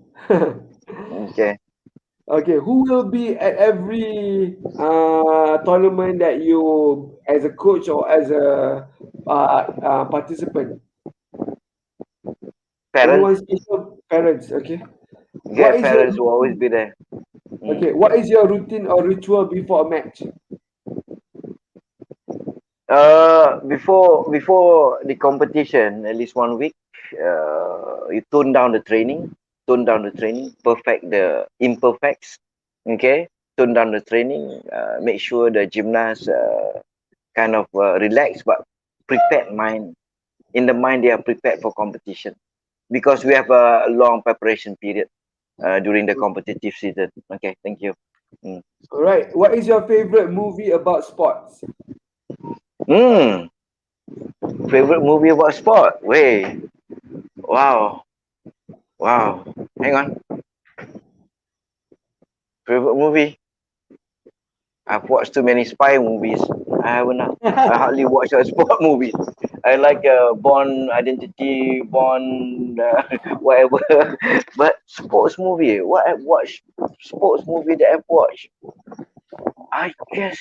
okay. Okay, who will be at every tournament that you, as a coach or as a participant? Anyone Parents. special? Parents, okay. What Okay, is your parents will always routine? be there. Okay, Mm. what is your routine or ritual before a match? Before the competition, at least 1 week, you tone down the training, perfect the imperfects. Okay, tone down the training, make sure the gymnast kind of relax but prepared mind. In the mind, they are prepared for competition because we have a long preparation period during the competitive season. Okay, thank you. Mm. All right. What is your favorite movie about sports? Mm. Favorite movie about sport? Wait, wow, wow. Hang on. Favorite movie? I've watched too many spy movies. I haven't. I hardly watch a sport movie. I like Bond Identity, Bond, whatever. But sports movie, what I've watched, sports movie that I've watched, I guess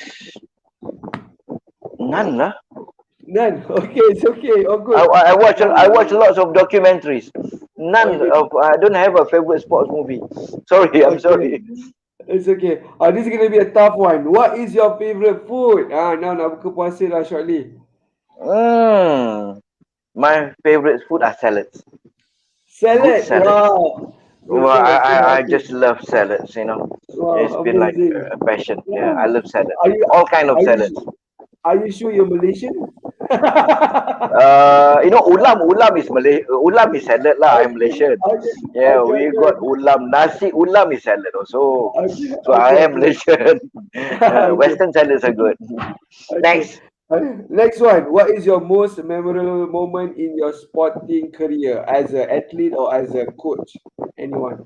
none lah. None. Okay, it's okay. All I, good. I watch I watch Uh, lots of documentaries. None okay, of I don't have a favorite sports movie. Sorry, I'm okay. sorry. It's okay. This is gonna be a tough one. What is your favorite food? Now nak buka puasa lah shortly. Mm, my favorite food are salads. Good Salad. salads. Wow. Good Well, salad. Yeah, I okay. just love salads. You know, it's Wow, been like amazing. a passion. Yeah, I Wow. love salads. Are you All kind of are you salads. are you sure you're Malaysian? Ulam is Malay. Ulam is salad lah. I'm Okay, Malaysian. okay, Yeah, okay, we okay, got ulam. Nasi ulam is salad also. okay, So okay, I am okay, Malaysian. okay, Western salads are good. okay. Next. Next one. What is your most memorable moment in your sporting career as an athlete or as a coach? Anyone?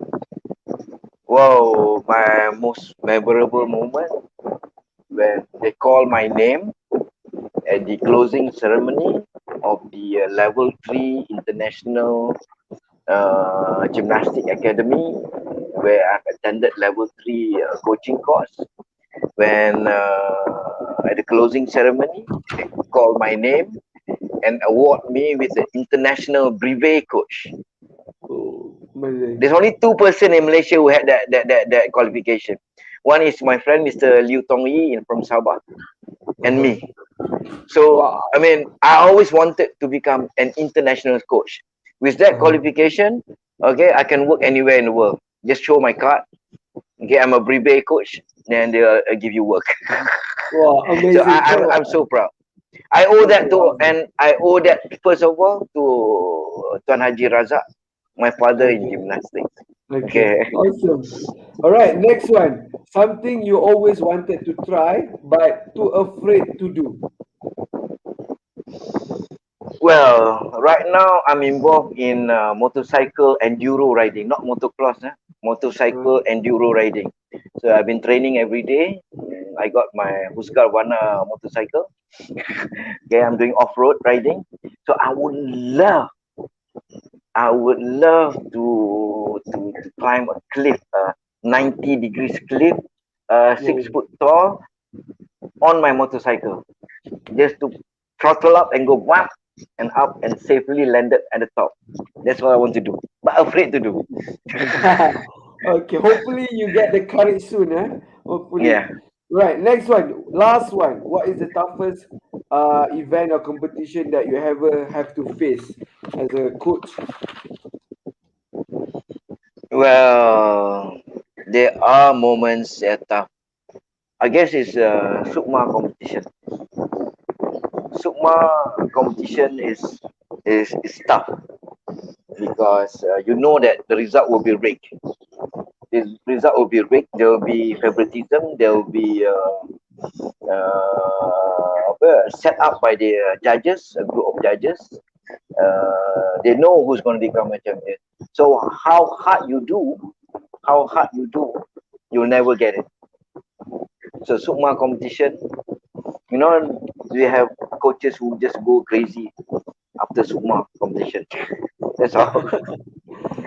Wow, my most memorable moment when they call my name at the closing ceremony of the level 3 international gymnastic academy, where I've attended level 3 coaching course. When at the closing ceremony, they call my name and award me with the international brevet coach. Oh, amazing. There's only two person in Malaysia who had that qualification. One is my friend Mr. Liu Tong Yi from Sabah, and Uh-huh. me. So Wow. I mean, I always wanted to become an international coach. With that Uh-huh. qualification, okay, I can work anywhere in the world. Just show my card. Okay, I'm a brevet coach, then they'll give you work. Wow, So amazing. I'm so proud. I owe Okay, that to, wow. and I owe that first of all to Tuan Haji Razak My father in Okay. gymnastics. Okay. Okay. Awesome. All right. Next one. Something you always wanted to try but too afraid to do. Well, right now I'm involved in motorcycle enduro riding, not motocross, motorcycle Uh, enduro riding. So I've been training every day. I got my Husqvarna motorcycle. Okay, I'm doing off-road riding. So I would love to climb a cliff, 90 degrees cliff, six whoa. foot tall, on my motorcycle, just to throttle up and go whap and up and safely landed at the top. That's what I want to do, but afraid to do. Okay. Hopefully you get the courage soon, eh? Hopefully. Yeah. Right. Next one. Last one. What is the toughest event or competition that you ever have to face as a coach? Well, there are moments that tough. I guess it's Sukma competition. Sukma competition is tough because you know that the result will be rigged. The result will be rigged. There will be favoritism. There will be set up by the judges, a group of judges. They know who's going to become a champion. So how hard you do, you'll never get it. So Sukma competition, we have coaches who just go crazy after Sukma competition. That's all.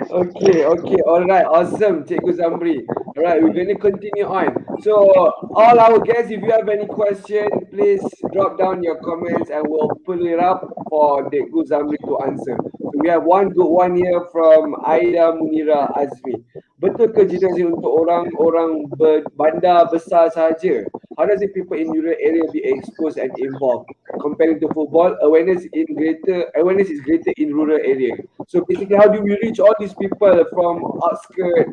Okay, okay, all right, awesome, Cikgu Zambri. All right, we're going to continue on. So, all our guests, if you have any question, please drop down your comments and we'll pull it up for Cikgu Zambri to answer. So, we have one good one here from Aida Munira Azmi. Betul ke gymnasium untuk orang-orang bandar besar sahaja? How does the people in rural area be exposed and involved? Comparing to football, awareness is greater in rural area. So basically, how do we reach all these people from outskirt?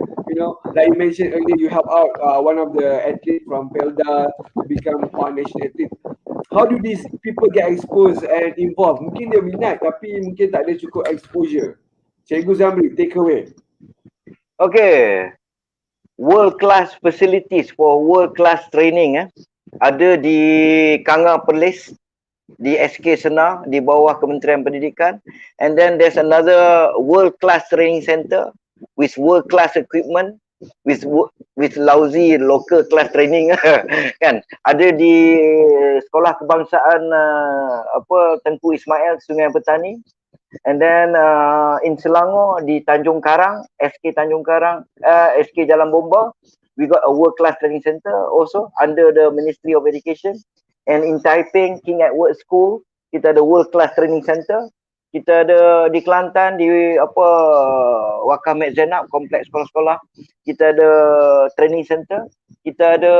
Like you mentioned earlier, you help out one of the athletes from Pelda to become one national athlete. How do these people get exposed and involved? Mungkin dia minat tapi mungkin tak ada cukup exposure. Cikgu Zamri, take away. Okay, world class facilities for world class training. Ada di Kanga Perlis, di SK Senar, di bawah Kementerian Pendidikan. And then there's another world class training center with world class equipment, with lousy local class training. Kan ada di sekolah kebangsaan Tengku Ismail Sungai Petani. And then in Selangor di Tanjung Karang, SK Tanjung Karang, SK Jalan Bomba, we got a world class training center also under the Ministry of Education. And in Taiping, King Edward School, kita ada world class training center. Kita ada di Kelantan di Wakamet Zainal, kompleks sekolah-sekolah. Kita ada training center. Kita ada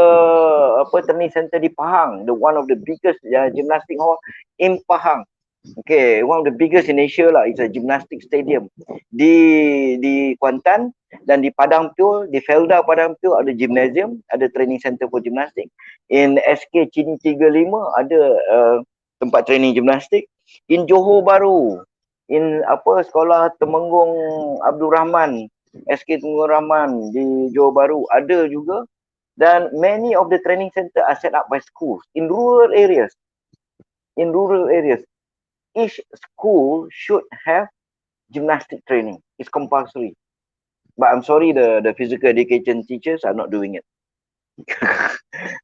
training center di Pahang, the one of the biggest gymnastic hall in Pahang. Okay, one of the biggest in Asia lah. It's a gymnastic stadium. Di Kuantan dan di Padang Piul, di Felda Padang Piul ada gymnasium, ada training center for gymnastic. In SK Cini 35 ada tempat training gymnastik. In Johor Bahru, in sekolah Temenggung Abdul Rahman, SK Temenggung Rahman di Johor Bahru ada juga. Dan many of the training center are set up by schools in rural areas. In rural areas. Each school should have gymnastic training. It's compulsory. But I'm sorry, the physical education teachers are not doing it.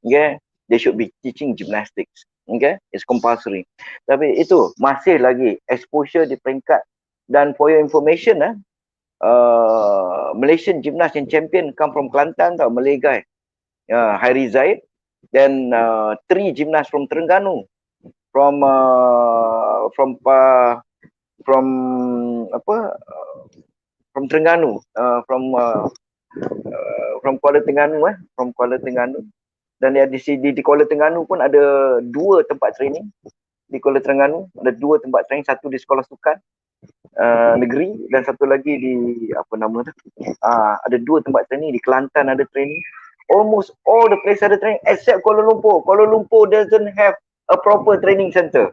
Okay, they should be teaching gymnastics. Okay, it's compulsory. Tapi itu masih lagi exposure di peringkat. Dan for your information, Malaysian gymnast and champion come from Kelantan tau, Malay guy. Hairi Zaid. Then 3 gymnasts from Terengganu. From Terengganu, from Kuala Terengganu, from Kuala Terengganu. Dan di Kuala Terengganu pun ada 2 tempat training. Di Kuala Terengganu ada 2 tempat training, satu di sekolah sukan negeri dan satu lagi di ada 2 tempat training. Di Kelantan ada training. Almost all the place ada training except Kuala Lumpur. Kuala Lumpur doesn't have a proper training center.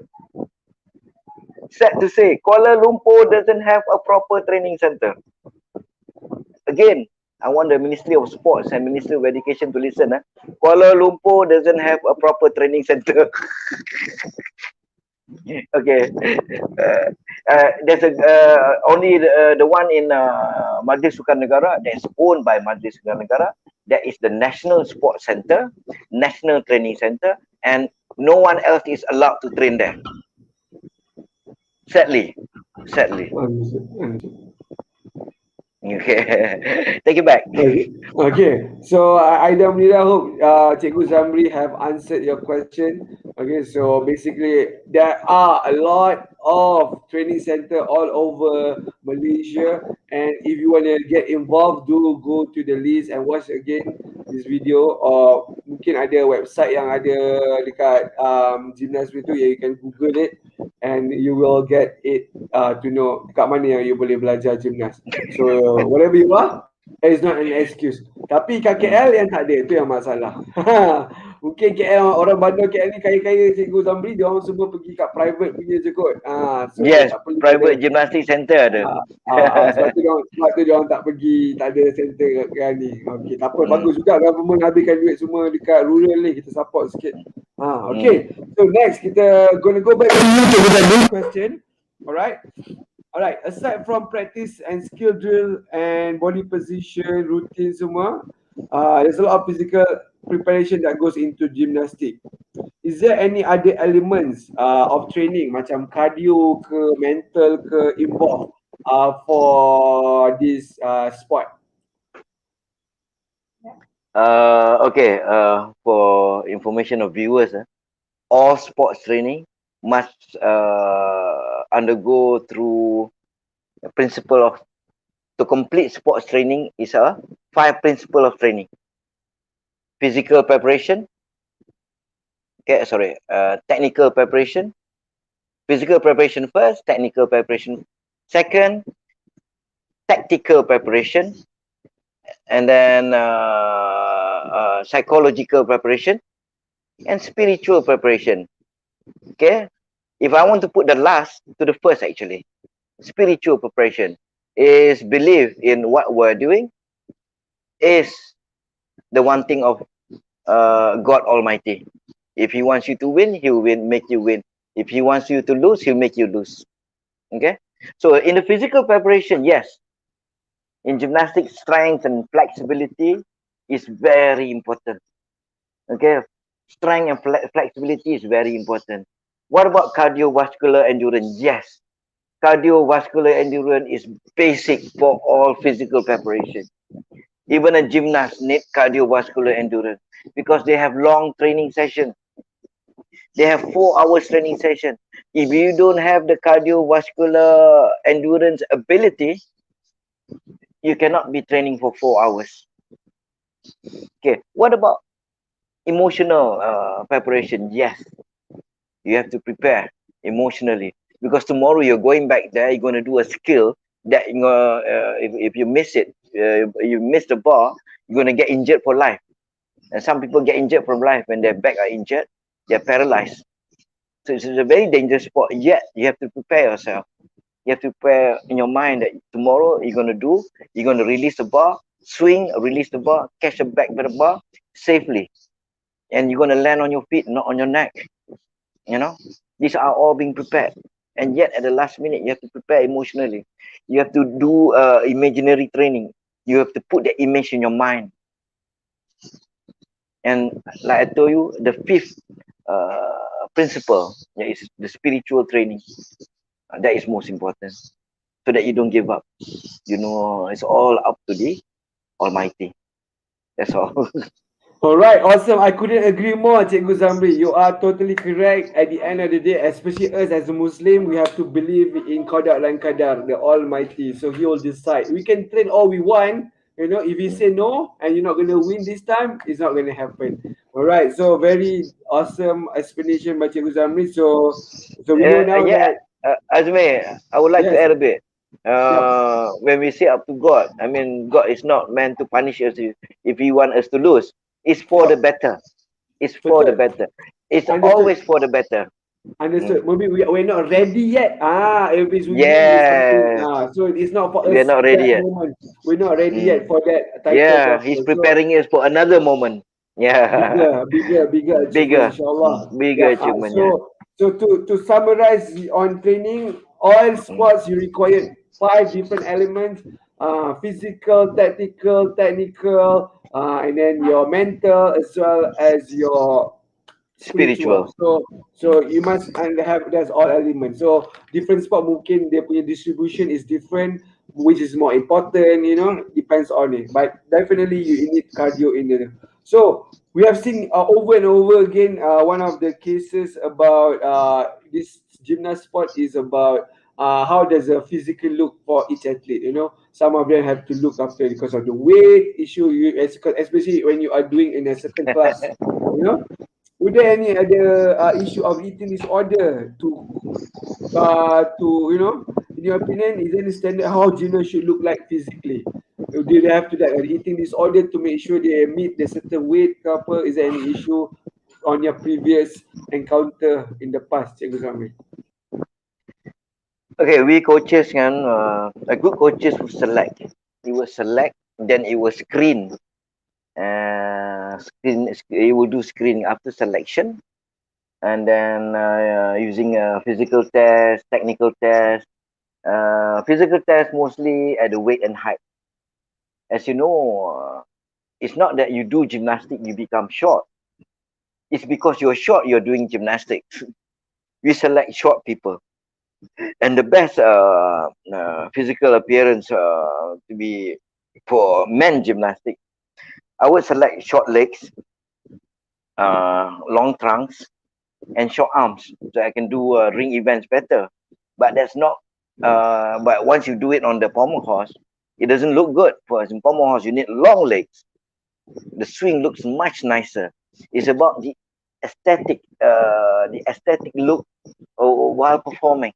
Sad to say, Kuala Lumpur doesn't have a proper training center. Again, I want the Ministry of Sports and Ministry of Education to listen. Kuala Lumpur doesn't have a proper training center. Okay. There's only the one in Majlis Sukan Negara that's owned by Majlis Sukan Negara. That is the National Sports Center, National Training Center, and no one else is allowed to train there. Sadly. Okay. Take it back. Okay, so I alhamdulillah hope Cikgu Zambri have answered your question. Okay, so basically there are a lot of training center all over Malaysia, and if you want to get involved, do go to the list and watch again this video, or mungkin ada website yang ada dekat Gymnast itu, you can Google it and you will get it to know dekat mana yang you boleh belajar gymnast. So whatever you are, it's not an excuse. Tapi kat KL yang tak ada, itu yang masalah. Mungkin KL, orang bandar KL ni kaya-kaya Cikgu Zambri, dia orang semua pergi kat private punya je kot. So yes, private gymnastic center ada. Sebab tu dia orang tak pergi, tak ada center kat ni. Okay, tak apa, bagus juga government habiskan duit semua dekat rural ni, kita support sikit. Okay, so next kita gonna go back to the question. Alright, aside from practice and skill drill and body position, routine semua, there's a lot of physical preparation that goes into gymnastic. Is there any other elements of training macam cardio ke, mental ke involved for this sport? Okay, for information of viewers, all sports training must undergo through the principle of, to complete sports training is a 5 principle of training. Physical preparation, technical preparation, physical preparation first, technical preparation second, tactical preparation, and then psychological preparation, and spiritual preparation. Okay, if I want to put the last to the first, actually, spiritual preparation is believe in what we're doing, is the one thing of God Almighty. If He wants you to win, He will make you win. If He wants you to lose, He'll make you lose. Okay, so in the physical preparation, yes, in gymnastics, strength and flexibility is very important. Okay, strength and flexibility is very important. What about cardiovascular endurance? Yes, cardiovascular endurance is basic for all physical preparation. Even a gymnast needs cardiovascular endurance because they have long training sessions. They have 4 hours training session. If you don't have the cardiovascular endurance ability, you cannot be training for 4 hours. Okay, what about emotional preparation? Yes, you have to prepare emotionally because tomorrow you're going back there, you're going to do a skill that if you miss it, you miss the bar, you're going to get injured for life. And some people get injured from life when their back are injured, they're paralyzed. So it's a very dangerous sport. Yet you have to prepare yourself. You have to prepare in your mind that tomorrow you're going to release the bar, swing, release the bar, catch the back by the bar safely. And you're going to land on your feet, not on your neck. You know, these are all being prepared. And yet at the last minute, you have to prepare emotionally. You have to do imaginary training. You have to put the image in your mind. And like I told you, the 5th principle is the spiritual training. That is most important, so that you don't give up. You know, it's all up to the Almighty. That's all. Alright, awesome. I couldn't agree more, Cikgu Zambri. You are totally correct. At the end of the day, especially us as a Muslim, we have to believe in Qadar and Qadar, the Almighty. So He will decide. We can train all we want. You know, if He say no and you're not going to win this time, it's not going to happen. Alright, so very awesome explanation by Cikgu Zambri. So we know now that... Azmi, I would like to add a bit. When we say up to God, I mean, God is not meant to punish us if He wants us to lose. It's for the better. It's for the better. It's always for the better. Mm. Understood. Maybe we're not ready yet. If it's we mean is something. Yes, So it's not for we are us not ready that yet. moment. We're not ready yet Mm. for that title ke Yeah, apa. he's So preparing us for another moment. Yeah, bigger achievements, bigger, inshallah. bigger Yeah. achievement. Yeah. So to summarize on training, all Mm. sports you required five different elements: physical, tactical, technical, and then your mental as well as your spiritual. Spiritual. So you must and have that's all elements. So different sport mungkin dia punya distribution is different, which is more important, depends on it. But definitely you need cardio in there. So we have seen over and over again one of the cases about this gymnast sport is about how does a physical look for each athlete. Some of them have to look after because of the weight issue, especially when you are doing in a certain class. You know, would there any other issue of eating disorder in your opinion, is there any standard how gyms should look like physically? Do they have to like an eating disorder to make sure they meet the certain weight ke apa? Is there any issue on your previous encounter in the past, Cikgu Zamri? Okay, we coaches kan, a good coaches will select. He will select, then he will screen. He will do screening after selection, and then using a physical test, technical test. Physical test mostly at the weight and height. As you know, it's not that you do gymnastics you become short. It's because you're short you're doing gymnastics. We select short people, and the best physical appearance to be for men gymnastics. I would select short legs, long trunks, and short arms, so I can do ring events better. But that's not. But once you do it on the pommel horse, it doesn't look good. For in pommel horse, you need long legs. The swing looks much nicer. It's about the aesthetic look while performing.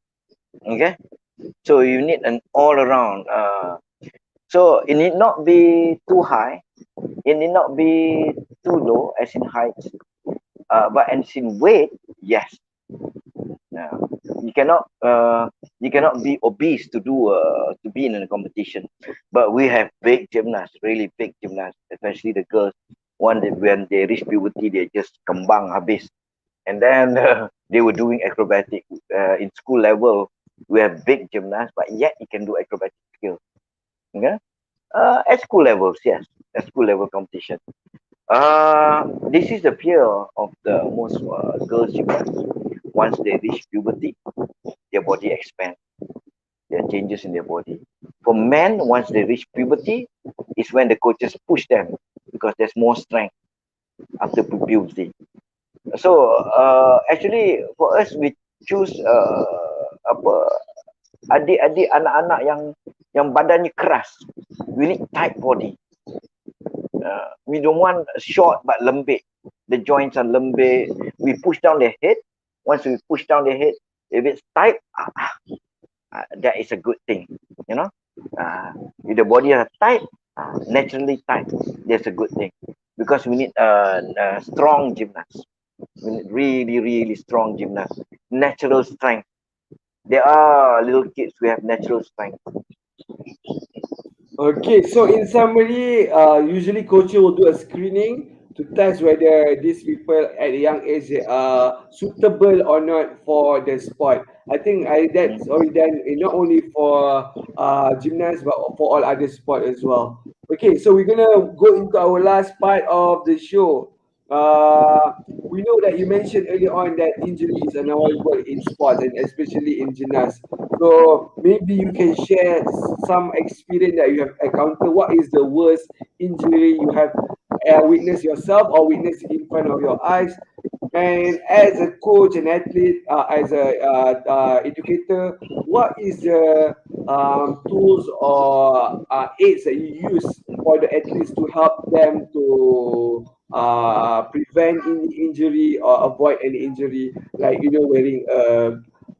Okay, so you need an all around. So it need not be too high. It need not be too low, as in height. But as in weight, yes. Now, you cannot be obese to be in a competition. But we have big gymnasts, really big gymnasts, especially the girls. One that when they reach puberty, they just kembang habis, and then they were doing acrobatic in school level. We have big gymnasts, but yet you can do acrobatic skills. Okay, at school levels, yes, at school level competition. This is the fear of the most girls gymnasts. Once they reach puberty, their body expands. There are changes in their body. For men, once they reach puberty, is when the coaches push them because there's more strength after puberty. So actually, for us, we choose apa adik-adik anak-anak yang badannya keras. We need tight body. We don't want short but lembek. The joints are lembek. We push down their head. Once we push down their head, if it's tight, that is a good thing. You know, if the body are tight, naturally tight, that's a good thing. Because we need a strong gymnast. We need really, really strong gymnast. Natural strength. There are little kids who have natural strength. Okay, so in summary, usually coaches will do a screening to test whether these people at a young age they are suitable or not for the sport. I think that's Mm. already done not only for gymnasts but for all other sport as well. Okay, so we're gonna go into our last part of the show. Uh, we know that you mentioned earlier on that injury is unavoidable in sports and especially in gymnasts. So maybe you can share some experience that you have encountered. What is the worst injury you have witnessed yourself or witnessed in front of your eyes? And as a coach and athlete, as a educator, what is the tools or aids that you use for the athletes to help them to prevent any injury or avoid any injury, like wearing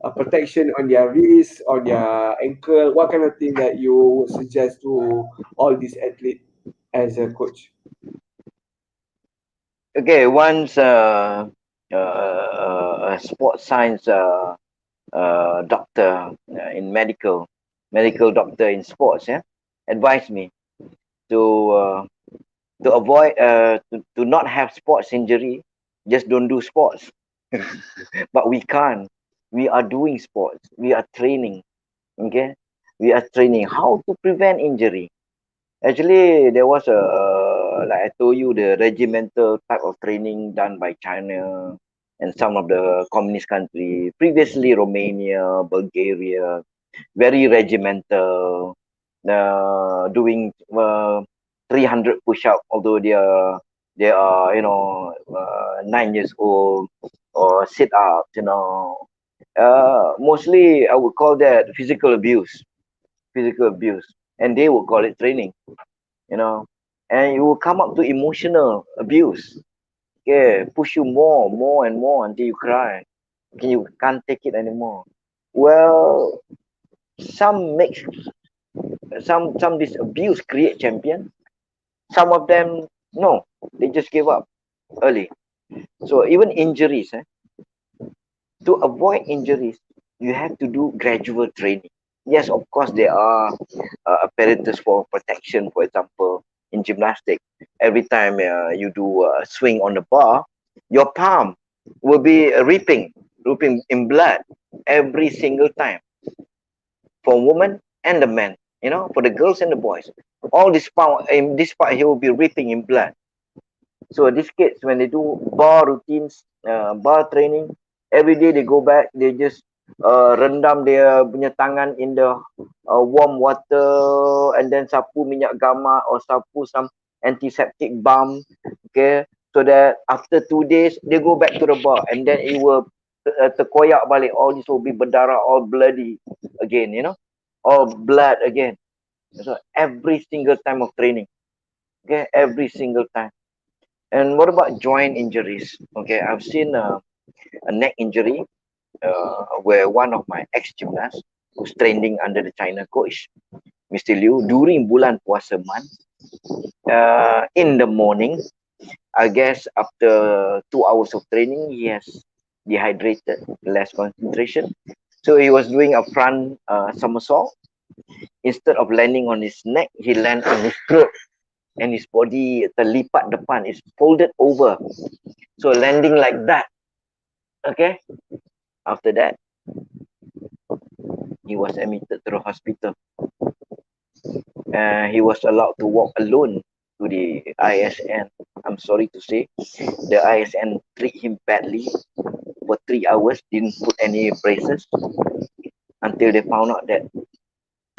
a protection on their wrist, on their ankle? What kind of thing that you would suggest to all these athletes as a coach? Okay, once a sports science doctor in medical doctor in sports, yeah, advised me to avoid to not have sports injury. Just don't do sports. But we can't. We are doing sports. We are training. Okay, we are training. How to prevent injury? Actually, there was like I told you, the regimental type of training done by China and some of the communist country. Previously, Romania, Bulgaria, very regimental, doing 300 push-up, although they are 9 years old, or sit-ups, mostly I would call that physical abuse, and they would call it training, you know, and you will come up to emotional abuse. Okay, push you more and more until you cry. Okay, you can't take it anymore. Well, some makes some this abuse create champion. Some of them no, they just give up early. So even injuries, to avoid injuries, you have to do gradual training. Yes, of course, there are apparatus for protection. For example, in gymnastics, every time you do a swing on the bar, your palm will be ripping in blood every single time, for women and the men. For the girls and the boys, all this part here will be ripping in blood. So these kids, when they do bar routines, bar training, every day they go back, they just rendam dia punya tangan in the warm water, and then sapu minyak gamak or sapu some antiseptic balm, okay, so that after 2 days they go back to the bar, and then it will terkoyak balik. All this will be berdarah, all bloody again, all blood again. So every single time of training, okay, every single time. And what about joint injuries? Okay, I've seen a neck injury where one of my ex-gymnasts who's training under the China coach, Mr. Liu, during bulan puasa month, in the morning, I guess after 2 hours of training, he has dehydrated, less concentration. So he was doing a front somersault. Instead of landing on his neck, he landed on his throat, and his body terlipat depan, is folded over. So landing like that. Okay. After that, he was admitted to the hospital. He was allowed to walk alone to the ISN. I'm sorry to say, the ISN treat him badly for 3 hours, didn't put any braces until they found out that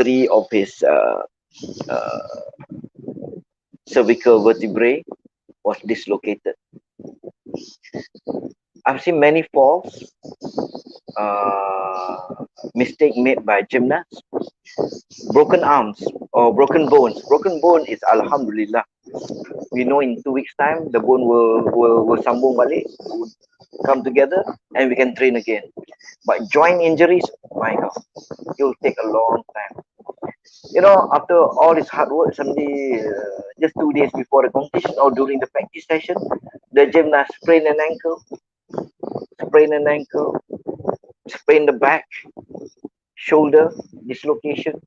three of his uh, cervical vertebrae was dislocated. I've seen many falls, mistake made by gymnasts, broken arms or broken bones. Broken bone is alhamdulillah. We know in 2 weeks time the bone will sambung balik, will come together, and we can train again. But joint injuries, my God, it will take a long time. After all this hard work, suddenly just 2 days before the competition or during the practice session, the gymnast sprain an ankle, sprain the back, shoulder dislocation,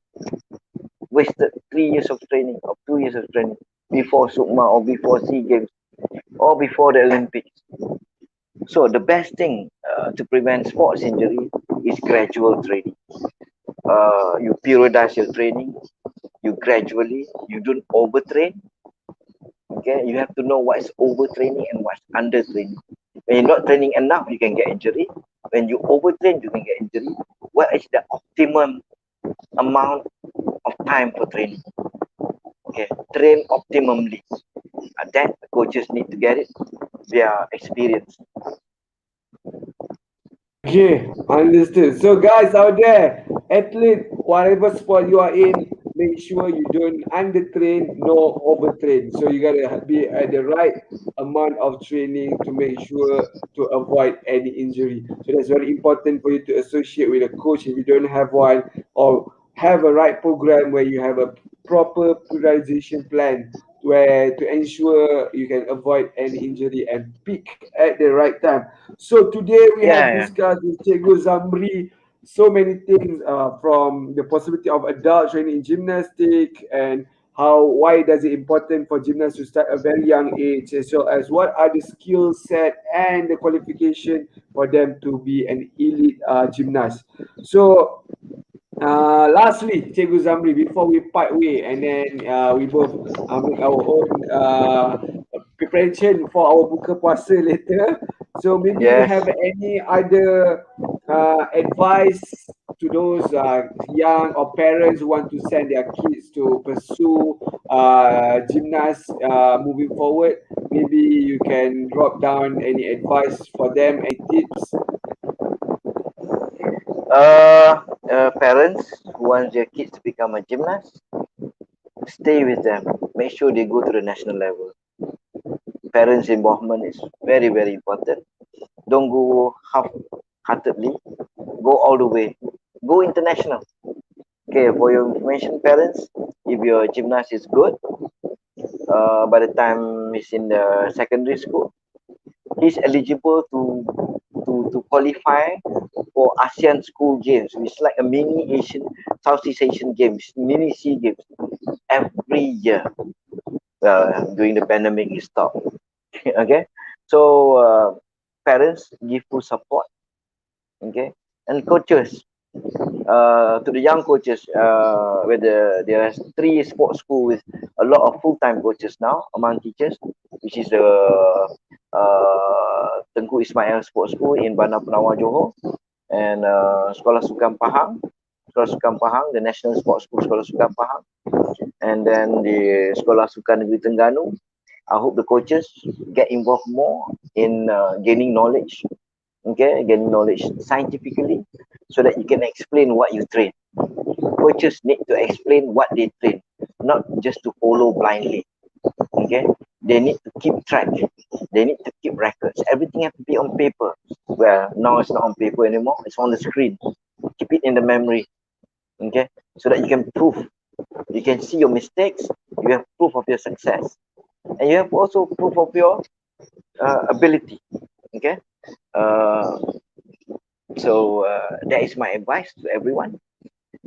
wasted 3 years of training or 2 years of training before Sukma or before SEA Games or before the Olympics. So the best thing to prevent sports injury is gradual training. You periodize your training, you don't overtrain. Okay, you have to know what is overtraining and what's undertraining. When you're not training enough, you can get injury. When you overtrain, you can get injury. What is the optimum amount of time for training? Okay, train optimally. That coaches need to get it via experience. Okay, understood. So, guys out there, athlete, whatever sport you are in, make sure you don't undertrain nor overtrain. So, you gotta be at the right amount of training to make sure to avoid any injury. So, that's very important for you to associate with a coach if you don't have one, or have a right program where you have a proper periodization plan where to ensure you can avoid any injury and peak at the right time. So today we have Yeah, discussed with Cikgu Zambri so many things from the possibility of adult training in gymnastic and how why does it important for gymnasts to start a very young age, as well as what are the skill set and the qualification for them to be an elite gymnast. So lastly, Cikgu Zamri, before we part way and then we both make our own preparation for our buka puasa later. So maybe you yeah. have Yes. any other advice to those young or parents who want to send their kids to pursue gymnast moving forward? Maybe you can drop down any advice for them, any tips. Parents who want their kids to become a gymnast, stay with them. Make sure they go to the national level. Parents' involvement is very, very important. Don't go half-heartedly. Go all the way. Go international. Okay, for your information, parents, if your gymnast is good, by the time he's in the secondary school, he's eligible to qualify for ASEAN School Games, which is like a mini Asian, Southeast Asian Games, mini SEA Games every year. During the pandemic, it stopped. Okay, so parents give full support. Okay, and coaches, to the young coaches, where there are three sports school with a lot of full-time coaches now among teachers, which is the Tengku Ismail Sports School in Bandar Penawa, Johor, and Sekolah Sukan Pahang, Sekolah Sukan Pahang, the National Sports School Sekolah Sukan Pahang, and then the Sekolah Sukan Negeri Terengganu. I hope the coaches get involved more in gaining knowledge, okay, gaining knowledge scientifically, so that you can explain what you train. Coaches need to explain what they train, not just to follow blindly. Okay, they need to keep track. They need to keep records. Everything has to be on paper. Well, now it's not on paper anymore. It's on the screen. Keep it in the memory. Okay, so that you can prove. You can see your mistakes. You have proof of your success, and you have also proof of your ability. Okay, uh, so that is my advice to everyone.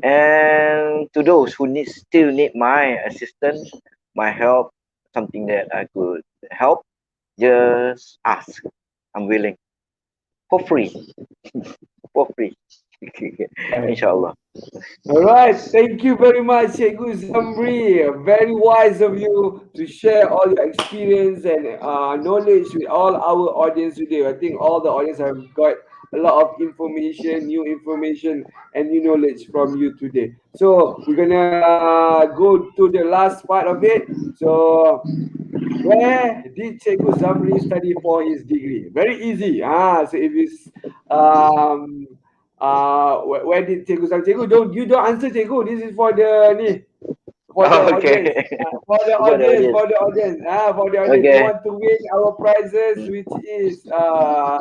And to those who still need my assistance, my help, something that I could help, just ask. I'm willing for free, for free. Right. Inshallah. All right. Thank you very much, Cikgu Zambri. Very wise of you to share all your experience and knowledge with all our audience today. I think all the audience have got a lot of information, new information, and new knowledge from you today. So we're gonna go to the last part of it. So where did Cikgu Zamri study for his degree? Very easy. So if it's where did Cikgu Zamri? Cikgu, don't answer, Cikgu. This is for the ni, for the Oh, audience. okay. For the For the audience, audience. for the audience. For the audience. If you Okay. want to win our prizes, which is uh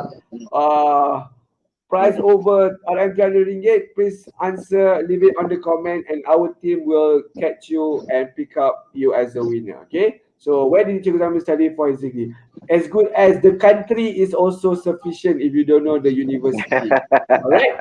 price over RM300 ringgit, please answer, leave it on the comment, and our team will catch you and pick up you as a winner. Okay. So where did Cikgu Zamri study for his degree? As good as the country is also sufficient if you don't know the university. All right.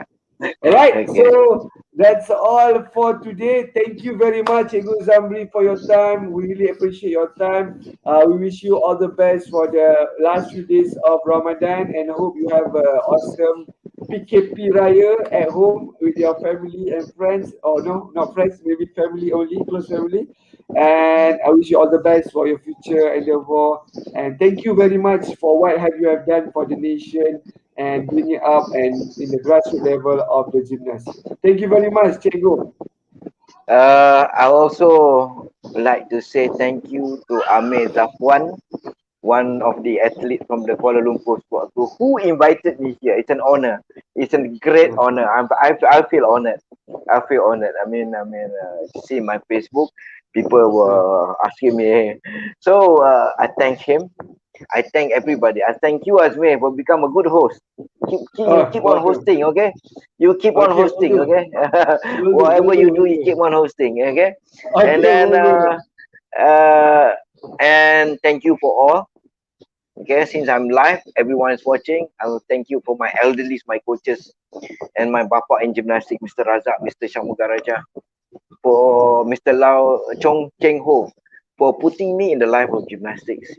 All right, Okay. so that's all for today. Thank you very much, Egu Zambri, for your time. We really appreciate your time. We wish you all the best for the last few days of Ramadan and hope you have an awesome PKP Raya at home with your family and friends. Or no, not friends, maybe family only, close family. And I wish you all the best for your future endeavor. And thank you very much for what have you have done for the nation and bring it up and in the grassroots level of the gymnast. Thank you very much, Chego. I also like to say thank you to Amir Zafwan, one of the athletes from the Kuala Lumpur Sport School, who invited me here. It's an honor. It's a great honor. I feel honored. I feel honored. See my Facebook, people were asking me. So I thank him. I thank everybody. I thank you as well for become a good host. You keep on Welcome. hosting, okay? You keep on Okay, will hosting, do. okay? Will do, will Whatever do, you do, will you do. keep on hosting, okay? And Okay, then will do. uh, And thank you for all. Okay, since I'm live, everyone is watching. I will thank you for my elderlies, my coaches, and my bapa in gymnastics, Mr. Razak, Mr. Shamugaraja, for Mr. Lau Chong Cheng Ho, for putting me in the life of gymnastics.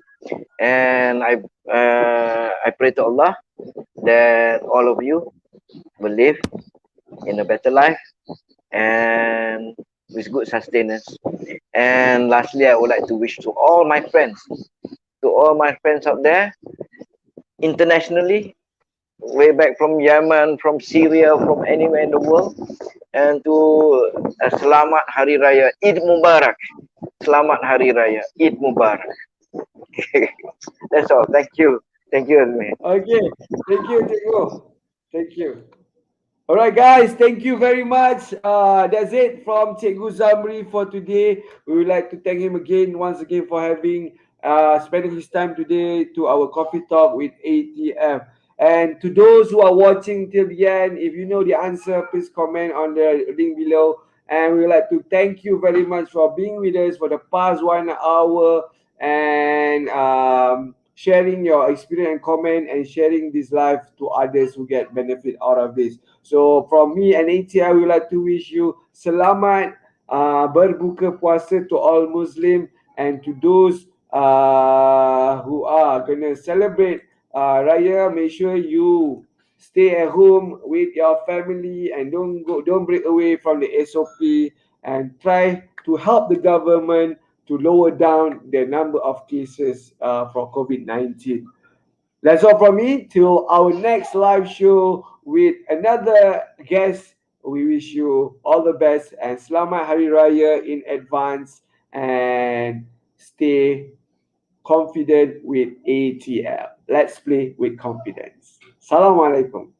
And I pray to Allah that all of you will live in a better life and with good sustenance. And lastly, I would like to wish to all my friends out there internationally, way back from Yemen, from Syria, from anywhere in the world, and to Selamat Hari Raya Eid Mubarak. Selamat Hari Raya Eid Mubarak. That's all. Thank you, Azmi. Okay, thank you, Cikgu. Thank you. All right, guys, thank you very much. That's it from Cikgu Zambri for today. We would like to thank him again, once again, for having spending his time today to our coffee talk with ATF. And to those who are watching till the end, if you know the answer, please comment on the link below. And we would like to thank you very much for being with us for the past 1 hour and sharing your experience and comment and sharing this live to others who get benefit out of this. So from me and ATI, we would like to wish you selamat berbuka puasa to all Muslim and to those who are gonna celebrate Raya. Make sure you stay at home with your family and don't break away from the SOP and try to help the government to lower down the number of cases for COVID-19. That's all from me. Till our next live show with another guest. We wish you all the best and Selamat Hari Raya in advance and stay confident with ATL. Let's play with confidence. Assalamualaikum.